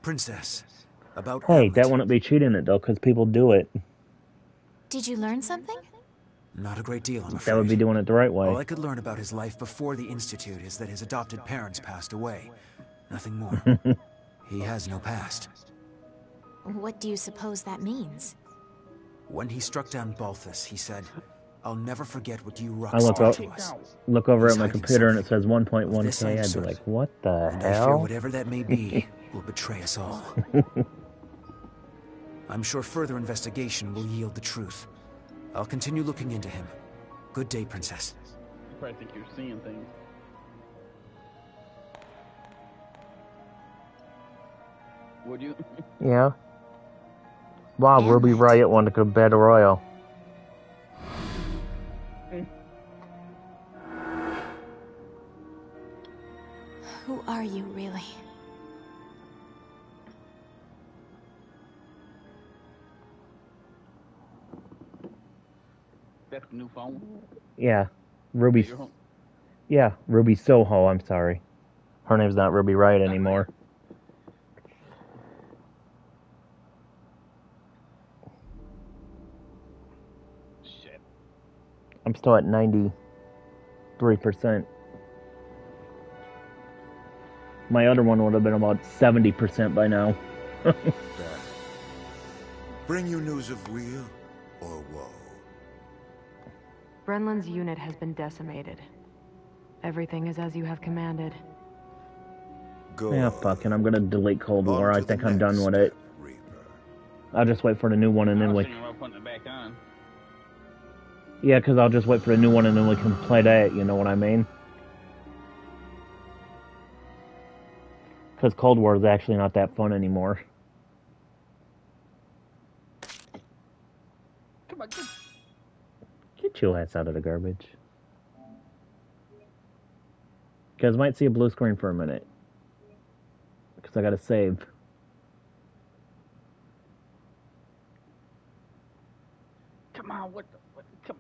Princess, about Hey, Hamlet. that wouldn't be cheating it though, because people do it. Did you learn something? Not a great deal, I'm afraid. That would be doing it the right way. All I could learn about his life before the Institute is that his adopted parents passed away. Nothing more. He has no past. What do you suppose that means? When he struck down Balthus, he said, "I'll never forget what you I rucks look did up, to us." look over He's at my hiding computer and it something. says Of this 1.1K. I'm I'd be certain. like, what the And I fear hell? whatever that may be will betray us all. I'm sure further investigation will yield the truth. I'll continue looking into him. Good day, Princess. You probably think you're seeing things. Would you? Yeah. Wow, Ruby Riot won the Battle Royale. Who are you, really? That's the new phone. Yeah. Ruby. Your home. Yeah, Ruby Soho, I'm sorry. Her name's not Ruby Riot anymore. Shit. I'm still at 93%. My other one would have been about 70% by now. Bring you news of weal or woe? Brenland's unit has been decimated. Everything is as you have commanded. Yeah, fuck it. I'm gonna delete Cold War. On I to think the I'm done next with it. I'll just wait for the new one and I then was we... thinking about putting it back on. Yeah, because I'll just wait for the new one and then we can play that, you know what I mean? Because Cold War is actually not that fun anymore. Come on, Get your ass out of the garbage. Because I might see a blue screen for a minute. Because I gotta save. come on, come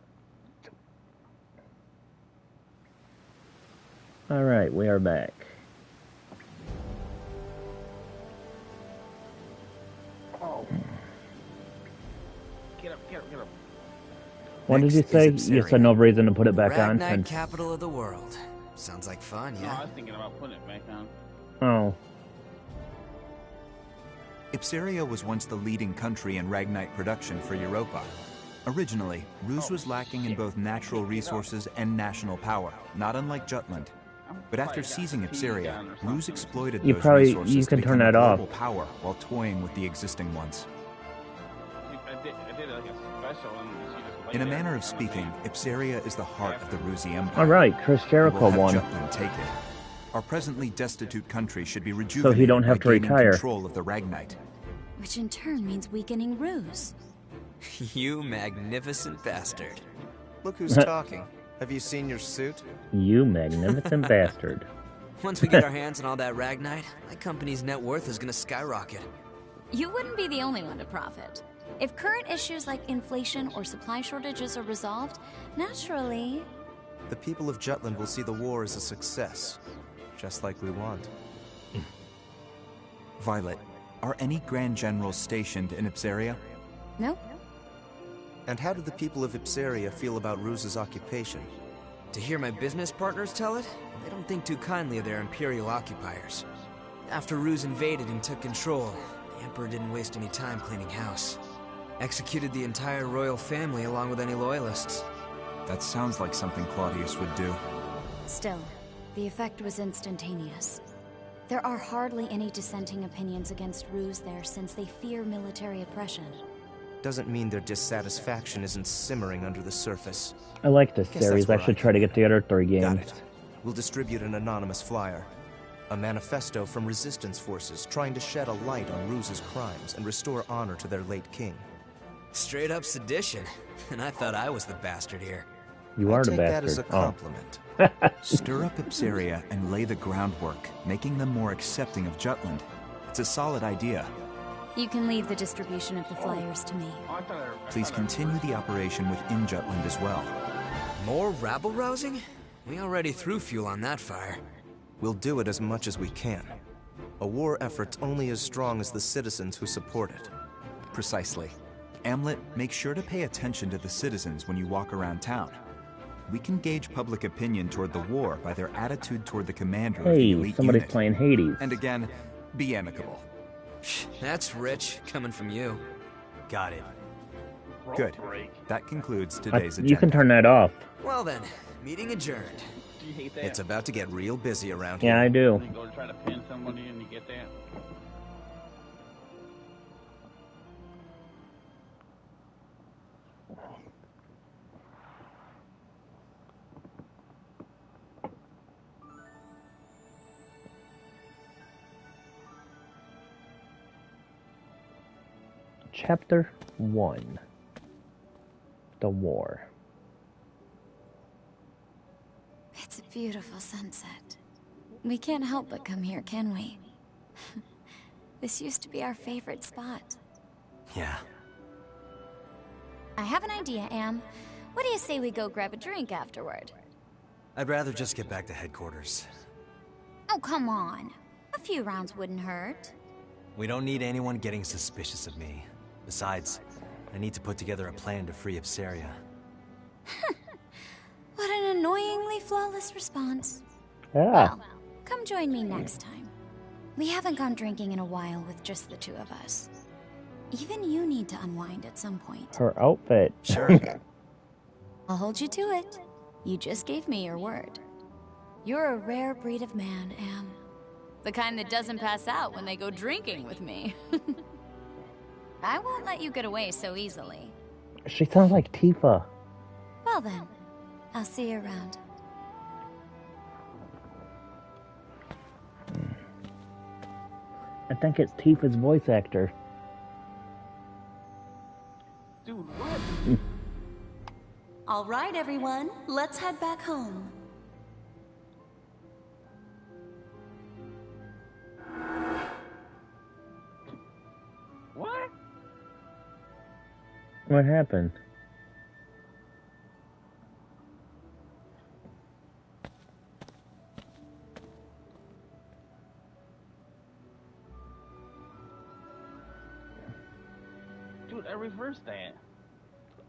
Alright, we are back. Oh. Get up. What did you say? You said no reason to put it back on. Ragnite, capital of the world. Sounds like fun, yeah? No, I was thinking about putting it back on. Oh. Ipseria was once the leading country in Ragnite production for Europa. Originally, Ruse was lacking in both natural resources and national power, not unlike Jutland. But after seizing Ipseria, Ruse exploited those resources to become a global power while toying with the existing ones. In a manner of speaking, Ipseria is the heart of the Ruse Empire. Alright, Chris Jericho won. Jutland take it. Our presently destitute country should be rejuvenated so he don't have to by gaining retire. Control of the Ragnite. Which in turn means weakening Ruse. You magnificent bastard. Look who's talking. Have you seen your suit? You magnificent bastard. Once we get our hands on all that Ragnite, my company's net worth is gonna skyrocket. You wouldn't be the only one to profit. If current issues like inflation or supply shortages are resolved, naturally... The people of Jutland will see the war as a success, just like we want. Violet, are any Grand Generals stationed in Ipseria? No. And how do the people of Ipseria feel about Ruse's occupation? To hear my business partners tell it, they don't think too kindly of their Imperial occupiers. After Ruse invaded and took control, the Emperor didn't waste any time cleaning house. Executed the entire royal family along with any loyalists. That sounds like something Claudius would do. Still, the effect was instantaneous. There are hardly any dissenting opinions against Ruse there since they fear military oppression. Doesn't mean their dissatisfaction isn't simmering under the surface. I like this series. I should try to get the other 3 games. Got it. We'll distribute an anonymous flyer. A manifesto from resistance forces trying to shed a light on Ruse's crimes and restore honor to their late king. Straight up sedition. And I thought I was the bastard here. You are the bastard. That as a compliment. Stir up Ipseria and lay the groundwork, making them more accepting of Jutland. It's a solid idea. You can leave the distribution of the flyers to me. Please continue the operation within Jutland as well. More rabble-rousing? We already threw fuel on that fire. We'll do it as much as we can. A war effort's only as strong as the citizens who support it. Precisely. Amlet, make sure to pay attention to the citizens when you walk around town. We can gauge public opinion toward the war by their attitude toward the commander of the elite somebody's unit. playing Hades. And again, be amicable. That's rich, coming from you. Got it. Good. That concludes today's agenda. You can turn that off. Well then, meeting adjourned. Do you hate that? It's about to get real busy around here. Yeah, I do. You go to try to pin somebody and you get that. Chapter 1. The War. It's a beautiful sunset. We can't help but come here, can we? This used to be our favorite spot. Yeah. I have an idea, Am. What do you say we go grab a drink afterward? I'd rather just get back to headquarters. Oh, come on. A few rounds wouldn't hurt. We don't need anyone getting suspicious of me. Besides, I need to put together a plan to free Ipseria. What an annoyingly flawless response. Yeah. Well, come join me next time. We haven't gone drinking in a while with just the 2 of us. Even you need to unwind at some point. Her outfit. Sure. I'll hold you to it. You just gave me your word. You're a rare breed of man, Am. The kind that doesn't pass out when they go drinking with me. I won't let you get away so easily. She sounds like Tifa. Well then, I'll see you around. I think it's Tifa's voice actor. Dude, what? All right, everyone. Let's head back home. What? What happened? I reversed that.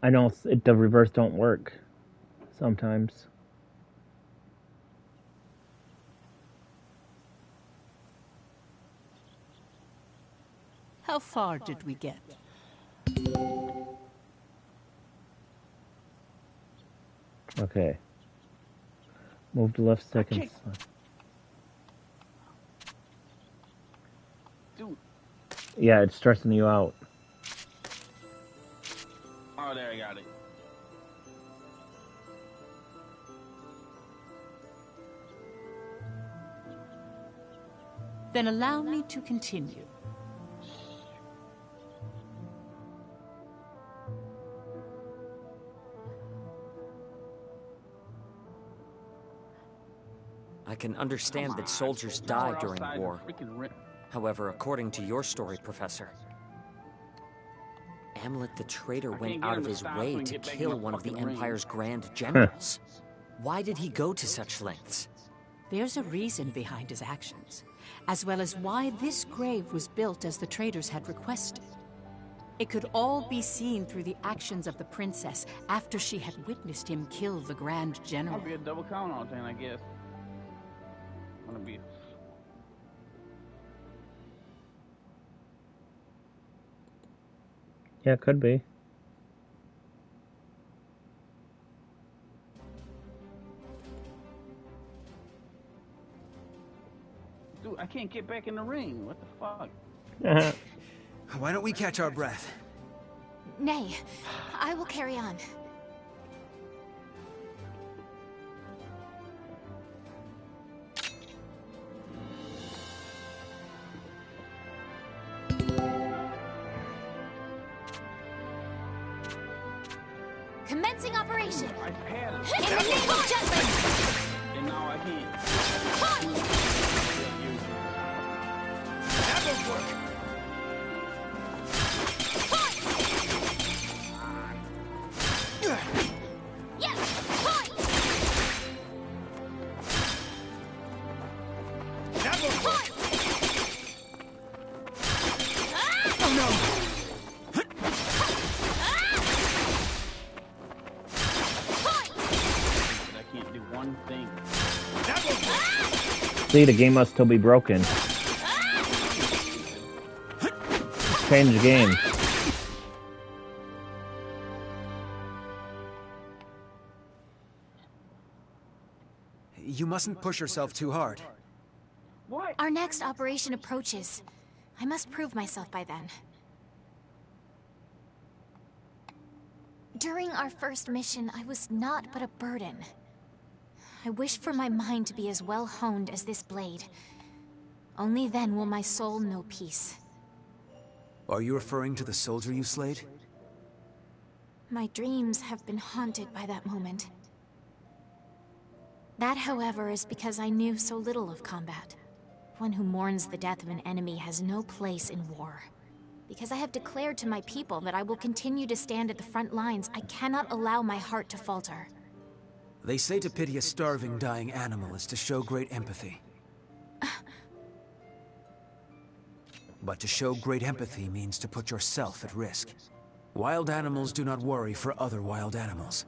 I know the reverse don't work sometimes. How far did we get? Okay. Move to left stick and Dude. Yeah, it's stressing you out. Oh, there, I got it. Then allow me to continue. I can understand that soldiers die during war. However, according to your story, Professor, Amlet the traitor went out of his way to kill one of the Empire's grand generals. Why did he go to such lengths? There's a reason behind his actions, as well as why this grave was built as the traitors had requested. It could all be seen through the actions of the princess after she had witnessed him kill the grand general. I'll be a double count on thing, I guess. Gonna be. Yeah, it could be. Dude, I can't get back in the ring. What the fuck? Why don't we catch our breath? Nay, I will carry on. Commencing operation! In the name of Jutland! And now I can't. That'll work! See, the game must still be broken. Change the game. You mustn't push yourself too hard. What? Our next operation approaches. I must prove myself by then. During our first mission, I was naught but a burden. I wish for my mind to be as well honed as this blade. Only then will my soul know peace. Are you referring to the soldier you slayed? My dreams have been haunted by that moment. That, however, is because I knew so little of combat. One who mourns the death of an enemy has no place in war. Because I have declared to my people that I will continue to stand at the front lines, I cannot allow my heart to falter. They say to pity a starving, dying animal is to show great empathy. But to show great empathy means to put yourself at risk. Wild animals do not worry for other wild animals.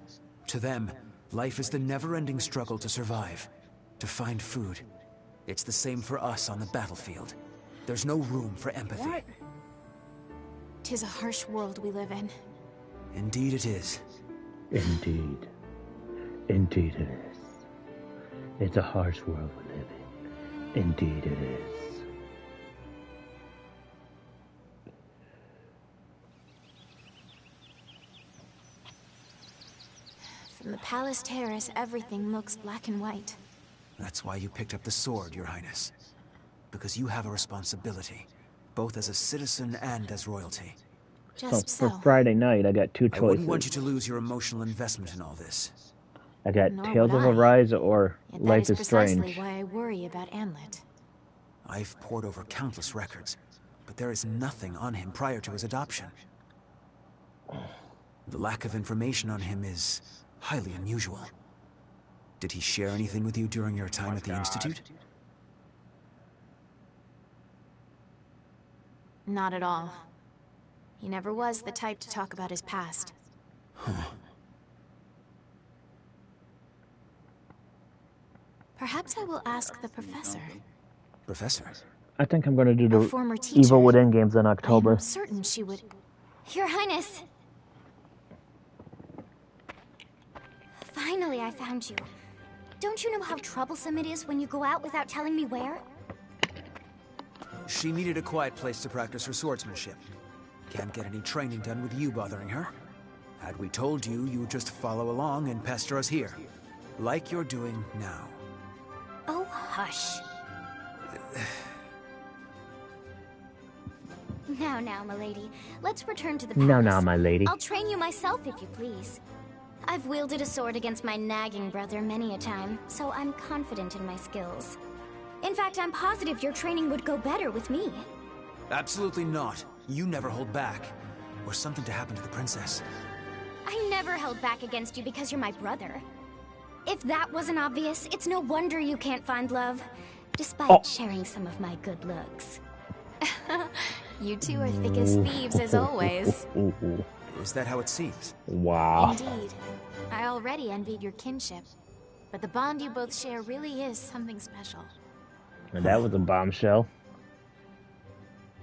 To them, life is the never-ending struggle to survive, to find food. It's the same for us on the battlefield. There's no room for empathy. What? 'Tis a harsh world we live in. Indeed it is. Indeed. Indeed it is. It's a harsh world we live in. Indeed it is. From the palace terrace, everything looks black and white. That's why you picked up the sword, Your Highness. Because you have a responsibility, both as a citizen and as royalty. Just so. For Friday night, I got two choices. I wouldn't want you to lose your emotional investment in all this. I got Tales of Arise or Life is Strange. That is precisely why I worry about Amlet. I've pored over countless records, but there is nothing on him prior to his adoption. The lack of information on him is highly unusual. Did he share anything with you during your time at the Institute? Not at all. He never was the type to talk about his past. Perhaps I will ask the professor. Professor? I think I'm going to do A the former teacher. Evil Within games in October. I'm certain she would. Your Highness! Finally, I found you. Don't you know how troublesome it is when you go out without telling me where? She needed a quiet place to practice her swordsmanship. Can't get any training done with you bothering her. Had we told you, you would just follow along and pester us here. Like you're doing now. Oh, hush. Now, milady. Let's return to the palace. Now, my lady. I'll train you myself if you please. I've wielded a sword against my nagging brother many a time, so I'm confident in my skills. In fact, I'm positive your training would go better with me. Absolutely not. You never hold back. Or something to happen to the princess. I never held back against you because you're my brother. If that wasn't obvious, it's no wonder you can't find love, despite sharing some of my good looks. You two are thick as thieves, as always. Is that how it seems? Wow. Indeed. I already envied your kinship. But the bond you both share really is something special. And that was a bombshell.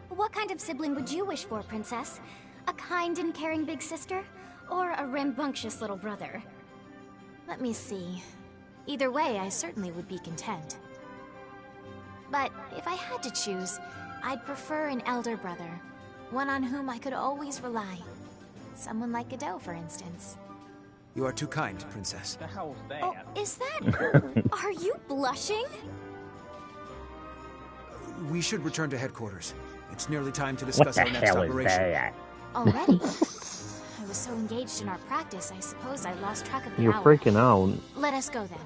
What kind of sibling would you wish for, Princess? A kind and caring big sister? Or a rambunctious little brother? Let me see. Either way, I certainly would be content. But if I had to choose, I'd prefer an elder brother. One on whom I could always rely. Someone like Godot, for instance. You are too kind, Princess. The hell's that? Oh, is that... Are you blushing? We should return to headquarters. It's nearly time to discuss our next operation. Already? I was so engaged in our practice, I suppose I lost track of the You're hour. freaking out. Let us go then.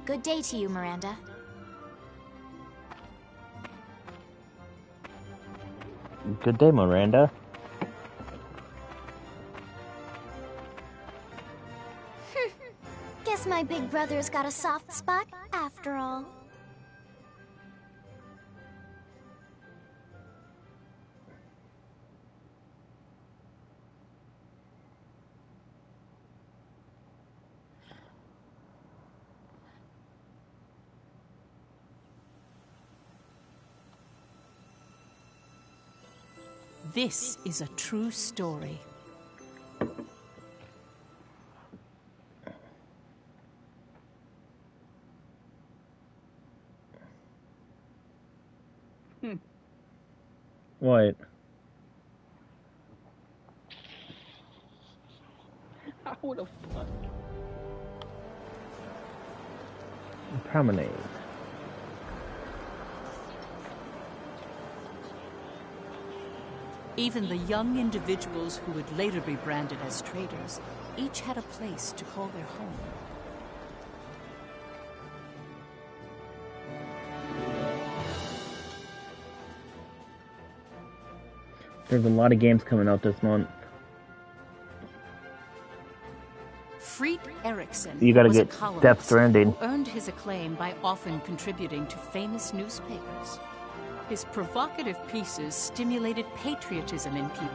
Good day to you, Miranda. Good day, Miranda. Guess my big brother's got a soft spot after all. This is a true story. What? How the fuck? Promenade. Even the young individuals who would later be branded as traitors each had a place to call their home. There's a lot of games coming out this month. Freet Erikson You gotta was get a columnist Death Stranding. who earned his acclaim by often contributing to famous newspapers. His provocative pieces stimulated patriotism in people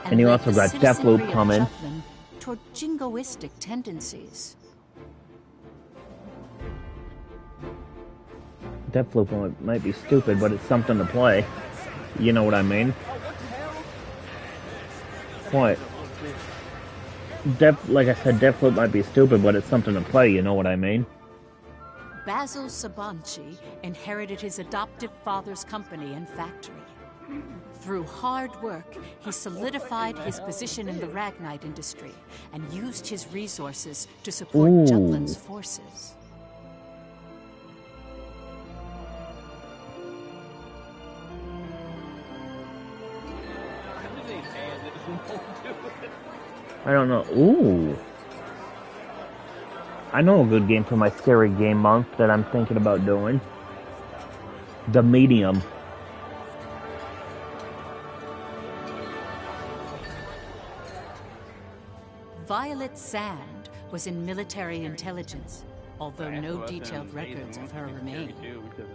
And you led also the got citizenry Deathloop of coming. Jutland toward jingoistic tendencies. Deathloop might be stupid, but it's something to play. You know what I mean? What? Like I said, Deathloop might be stupid, but it's something to play. You know what I mean? Basil Sabanci inherited his adoptive father's company and factory. Through hard work, he solidified his position in the Ragnite industry and used his resources to support Jutland's forces. I don't know. Ooh. I know a good game for my scary game month that I'm thinking about doing. The Medium. Violet Sand was in military intelligence, although no detailed records of her remain.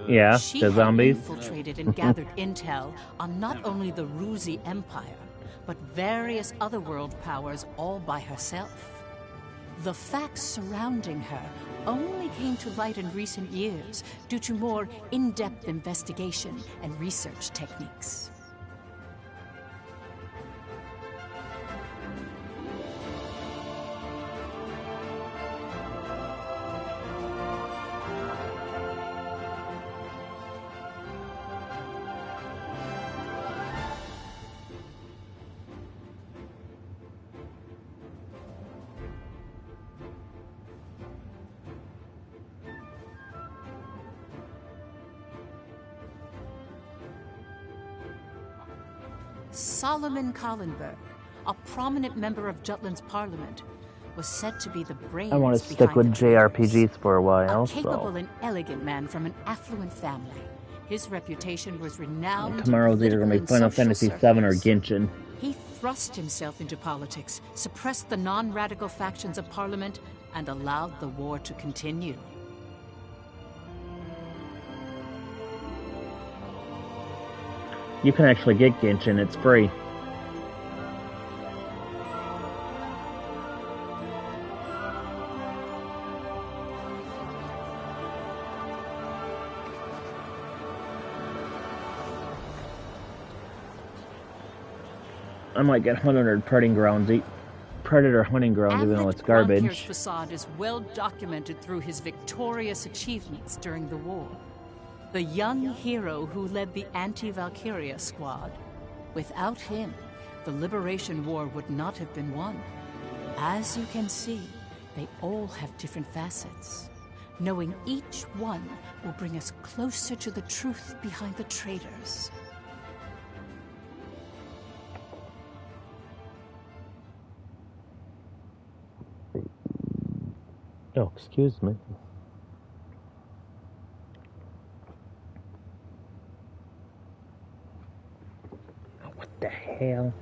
Yeah, She the had zombies. infiltrated and gathered intel on not only the Ruzi Empire, but various other world powers all by herself. The facts surrounding her only came to light in recent years due to more in-depth investigation and research techniques. Solomon Kallenberg, a prominent member of Jutland's parliament, was said to be the brains I want to stick with JRPGs for a while. A capable and elegant man from an affluent family. His reputation was renowned. Tomorrow's either going to be Final Fantasy VII or Genshin. He thrust himself into politics, suppressed the non-radical factions of parliament, and allowed the war to continue. You can actually get Genshin, it's free. I might get 100 Predator hunting grounds even though it's garbage. Vampir's facade is well documented through his victorious achievements during the war. The young hero who led the anti-Valykria squad. Without him, the Liberation War would not have been won. As you can see, they all have different facets. Knowing each one will bring us closer to the truth behind the traitors. Oh, excuse me. What the hell?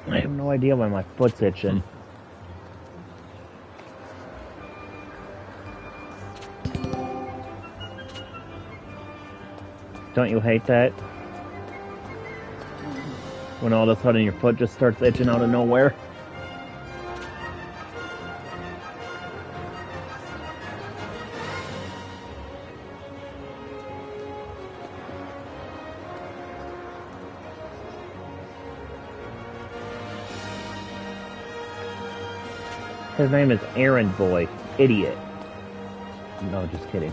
I have no idea why my foot's itching. Don't you hate that? When all of a sudden your foot just starts itching out of nowhere? His name is Errand Boy. Idiot. No, just kidding.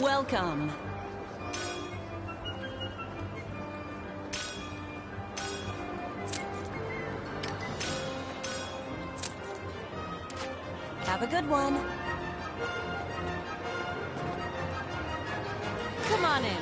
Welcome. Have a good one. Come on in.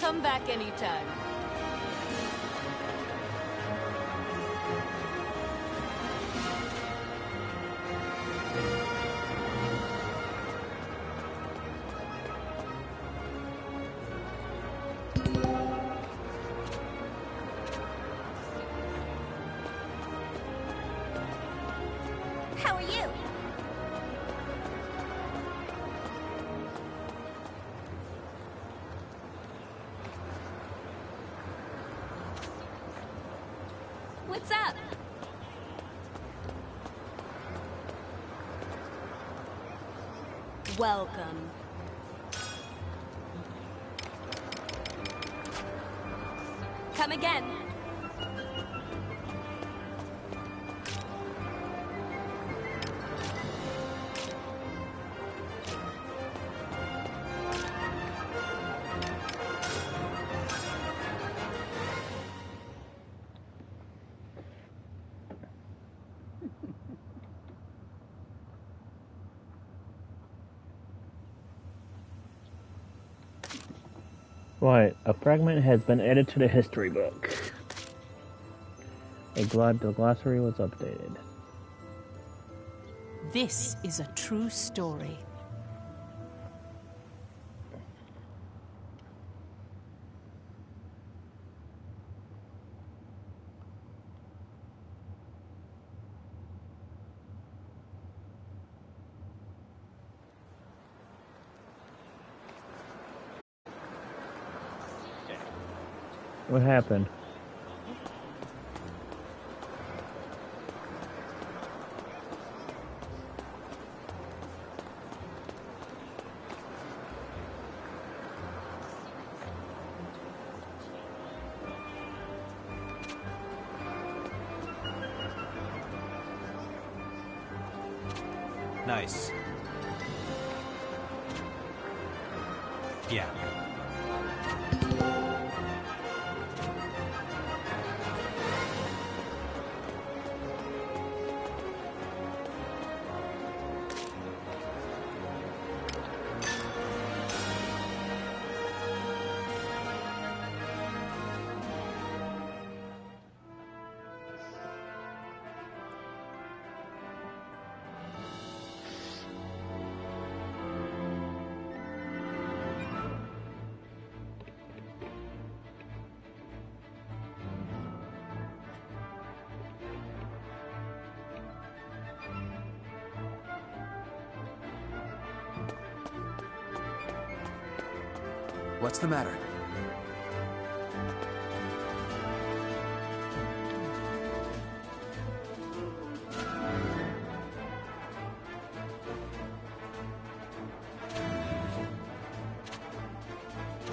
Come back anytime. How are you? What's up? Welcome. Come again. Right, a fragment has been added to the history book. The glossary was updated. This is a true story. What happened? Nice. Yeah. What's the matter?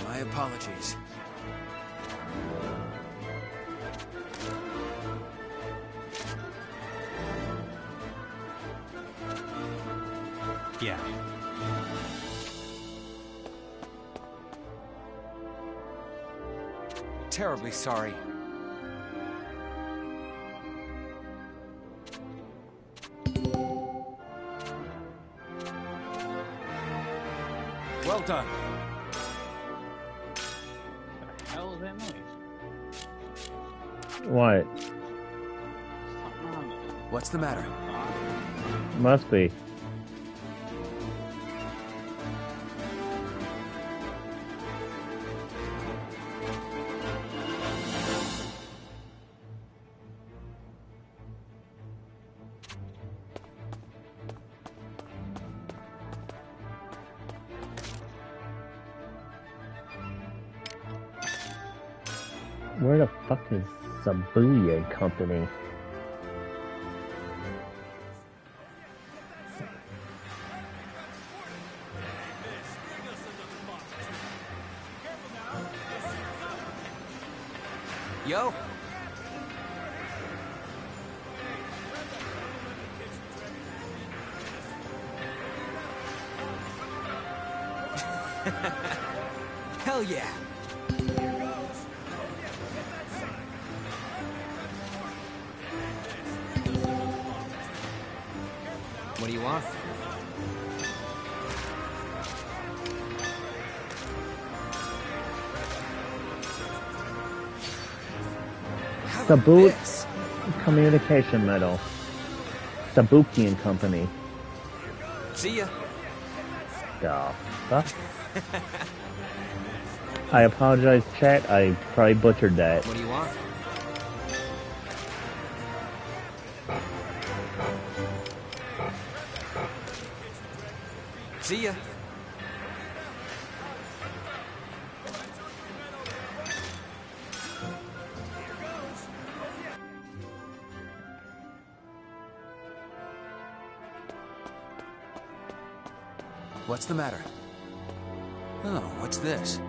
My apologies. Yeah. Terribly sorry. Well done. What the hell is that noise? What? Something on it. What's the matter? Must be. Where the fuck is Sabuya Company? Yo! Hell yeah! What do you want? Sabu Communication Medal. Sabukian Company. See ya. The fuck? I apologize, chat. I probably butchered that. What do you want? See ya. What's the matter? Oh, what's this?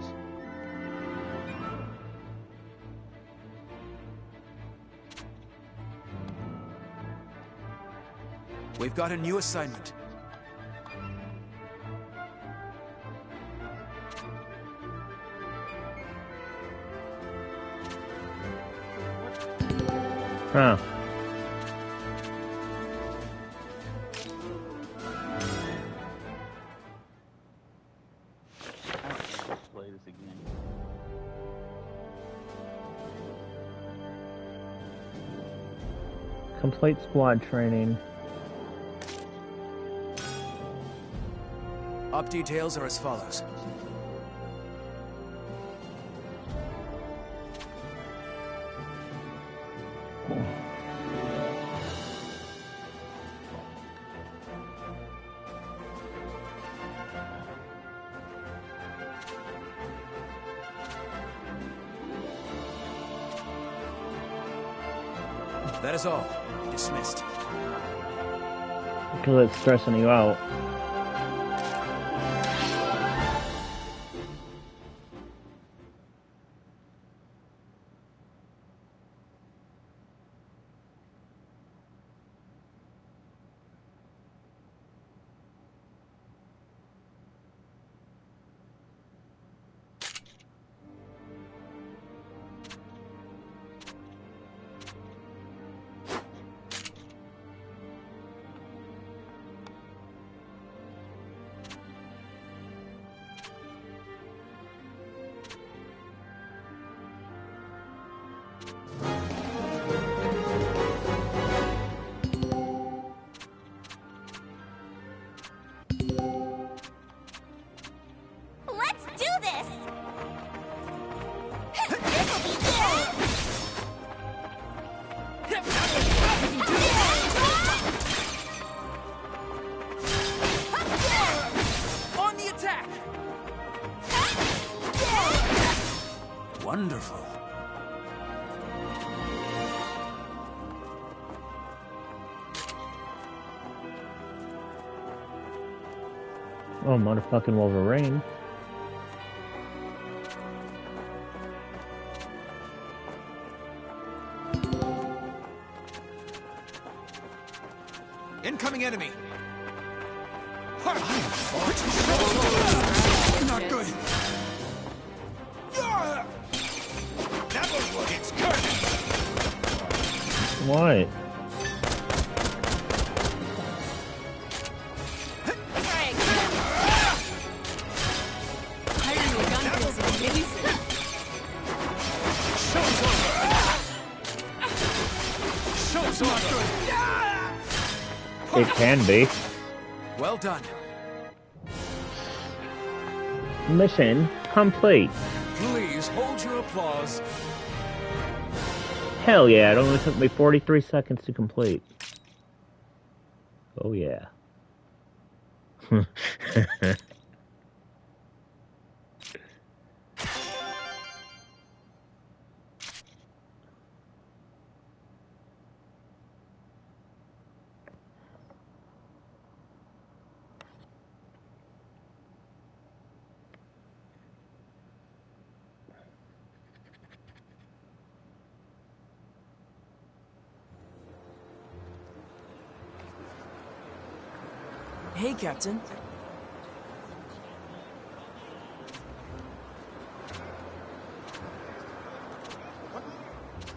We've got a new assignment. Huh. Let's play this again. Complete squad training. Op details are as follows. That is all. Dismissed. Because it's stressing you out. Let's do this! On the attack! Wonderful. Oh, motherfucking Wolverine. Incoming enemy. Not good. What? It can be. Well done. Mission complete. Please hold your applause. Hell yeah, it only took me 43 seconds to complete. Oh yeah. Hey, Captain.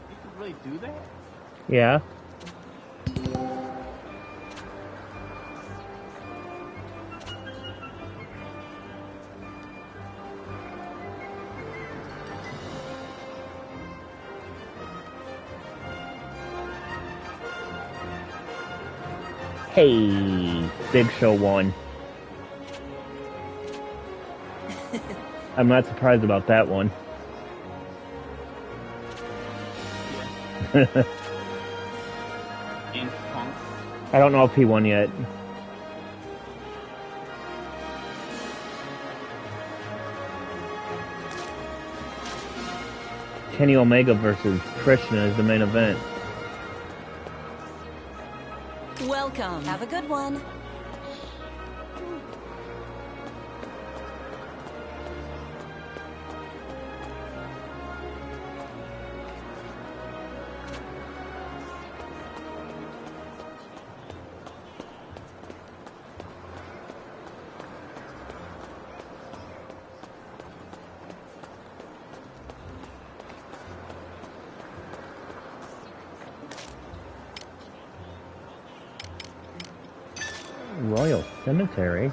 You can really do that? Yeah. Hey, Big Show won. I'm not surprised about that one. I don't know if he won yet. Kenny Omega versus Krishna is the main event. Welcome. Have a good one. Royal Cemetery?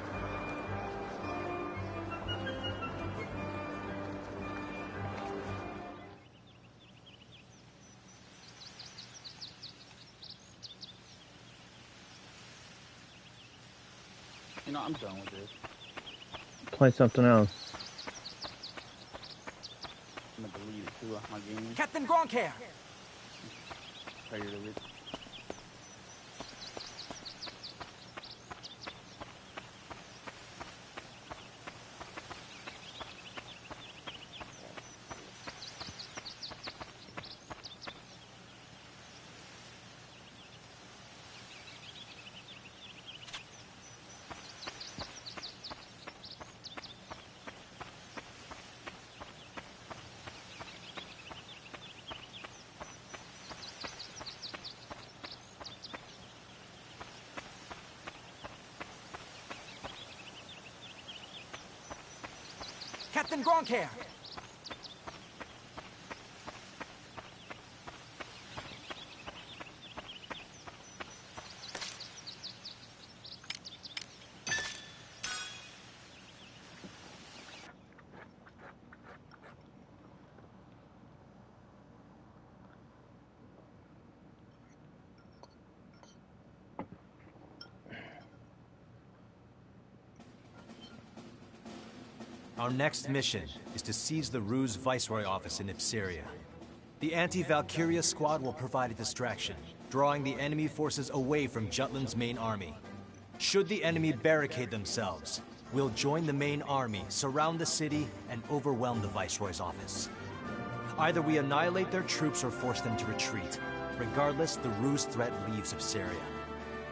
You know, I'm done with this. Play something else. I'm gonna delete it too off my game. Captain Gronkair! Tired of it. Captain Gronkair! Our next mission is to seize the Ruse Viceroy office in Ipseria. The anti-Valkyria squad will provide a distraction, drawing the enemy forces away from Jutland's main army. Should the enemy barricade themselves, we'll join the main army, surround the city, and overwhelm the Viceroy's office. Either we annihilate their troops or force them to retreat. Regardless, the Ruse threat leaves Ipseria.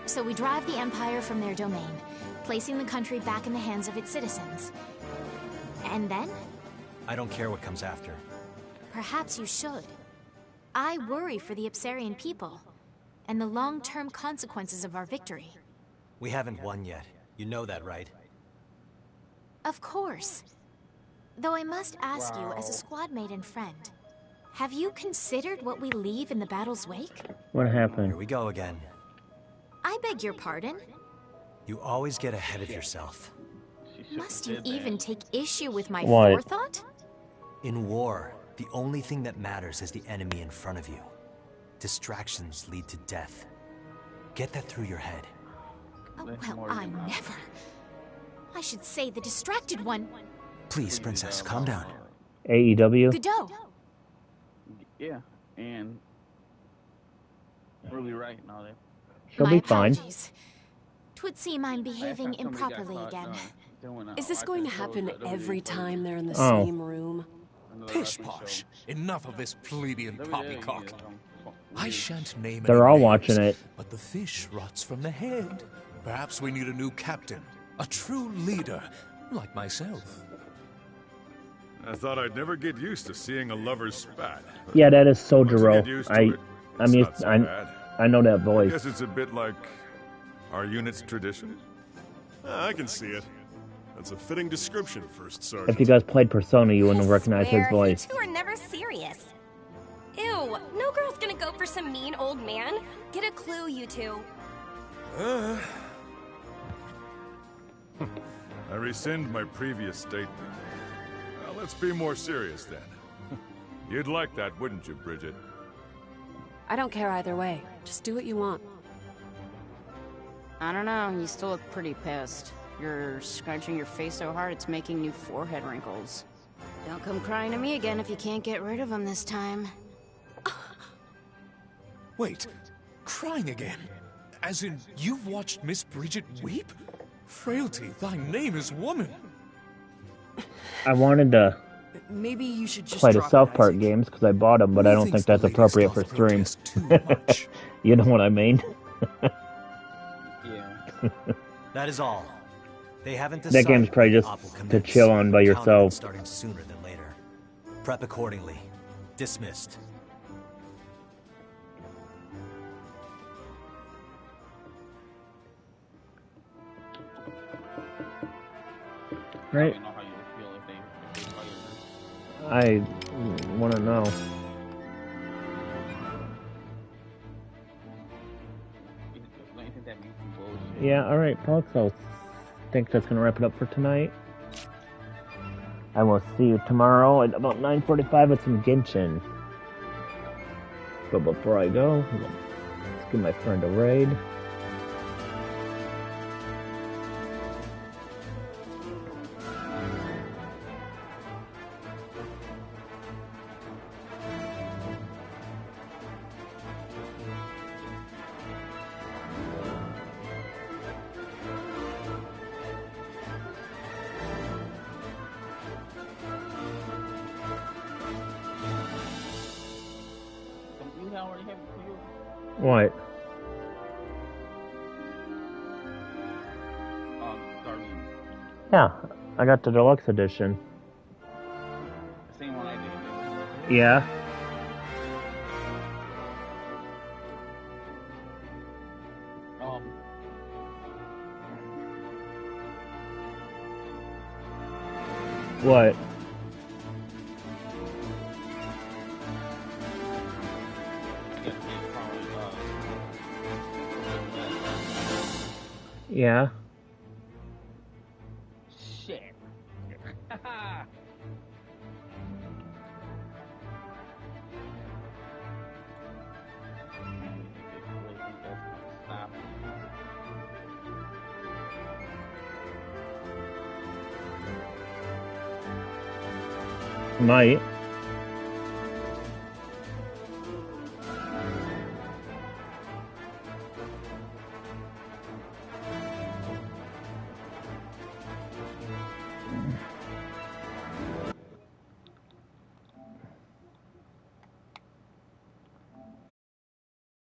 So we drive the Empire from their domain, placing the country back in the hands of its citizens. And then? I don't care what comes after. Perhaps you should. I worry for the Ipsarian people, and the long-term consequences of our victory. We haven't won yet. You know that, right? Of course. Though I must ask you, as a squad mate and friend, have you considered what we leave in the battle's wake? What happened? Here we go again. I beg your pardon? You always get ahead of yourself. Must you even take issue with my What? forethought? In war, the only thing that matters is the enemy in front of you. Distractions lead to death. Get that through your head. Oh, well, I never. I should say the distracted one. Please, Princess, calm down. AEW? Godot. Yeah, and really right and all that. She'll My be fine. apologies. 'Twould seem I'm behaving improperly again. Is this going to happen every time they're in the Oh. same room? Pish-posh. Enough of this plebeian poppycock. I shan't name They're any all names, watching it. But the fish rots from the head. Perhaps we need a new captain. A true leader, like myself. I thought I'd never get used to seeing a lover's spat. Yeah, that is Once you Sojiro. get used to it, I'm it's used. not so bad. I know that I voice. guess it's a bit like our unit's tradition. I can see it. That's a fitting description, First Sergeant. If you guys played Persona, you wouldn't recognize his voice. You two are never serious. Ew, no girl's gonna go for some mean old man. Get a clue, you two. I rescind my previous statement. Well, let's be more serious then. You'd like that, wouldn't you, Bridget? I don't care either way. Just do what you want. I don't know, you still look pretty pissed. You're scrunching your face so hard it's making new forehead wrinkles. Don't come crying to me again if you can't get rid of them this time. Wait, crying again? As in, you've watched Miss Bridget weep? Frailty, thy name is woman. I wanted to Maybe you should just play the drop South it, Park games because I bought them, but I don't think that's appropriate for stream. You know what I mean? That is all. They haven't decided That game's probably just what op will to commence. chill on by Count on yourself. Starting sooner than later. Prep accordingly. Dismissed. Right? I want to know. Don't you think that means some bullshit. Yeah, alright, folks. I think that's going to wrap it up for tonight. I will see you tomorrow at about 9:45 with some Genshin. But before I go, let's give my friend a raid. What? Yeah, I got the deluxe edition. The same one I did. Yeah. What? Yeah. Shit. Might.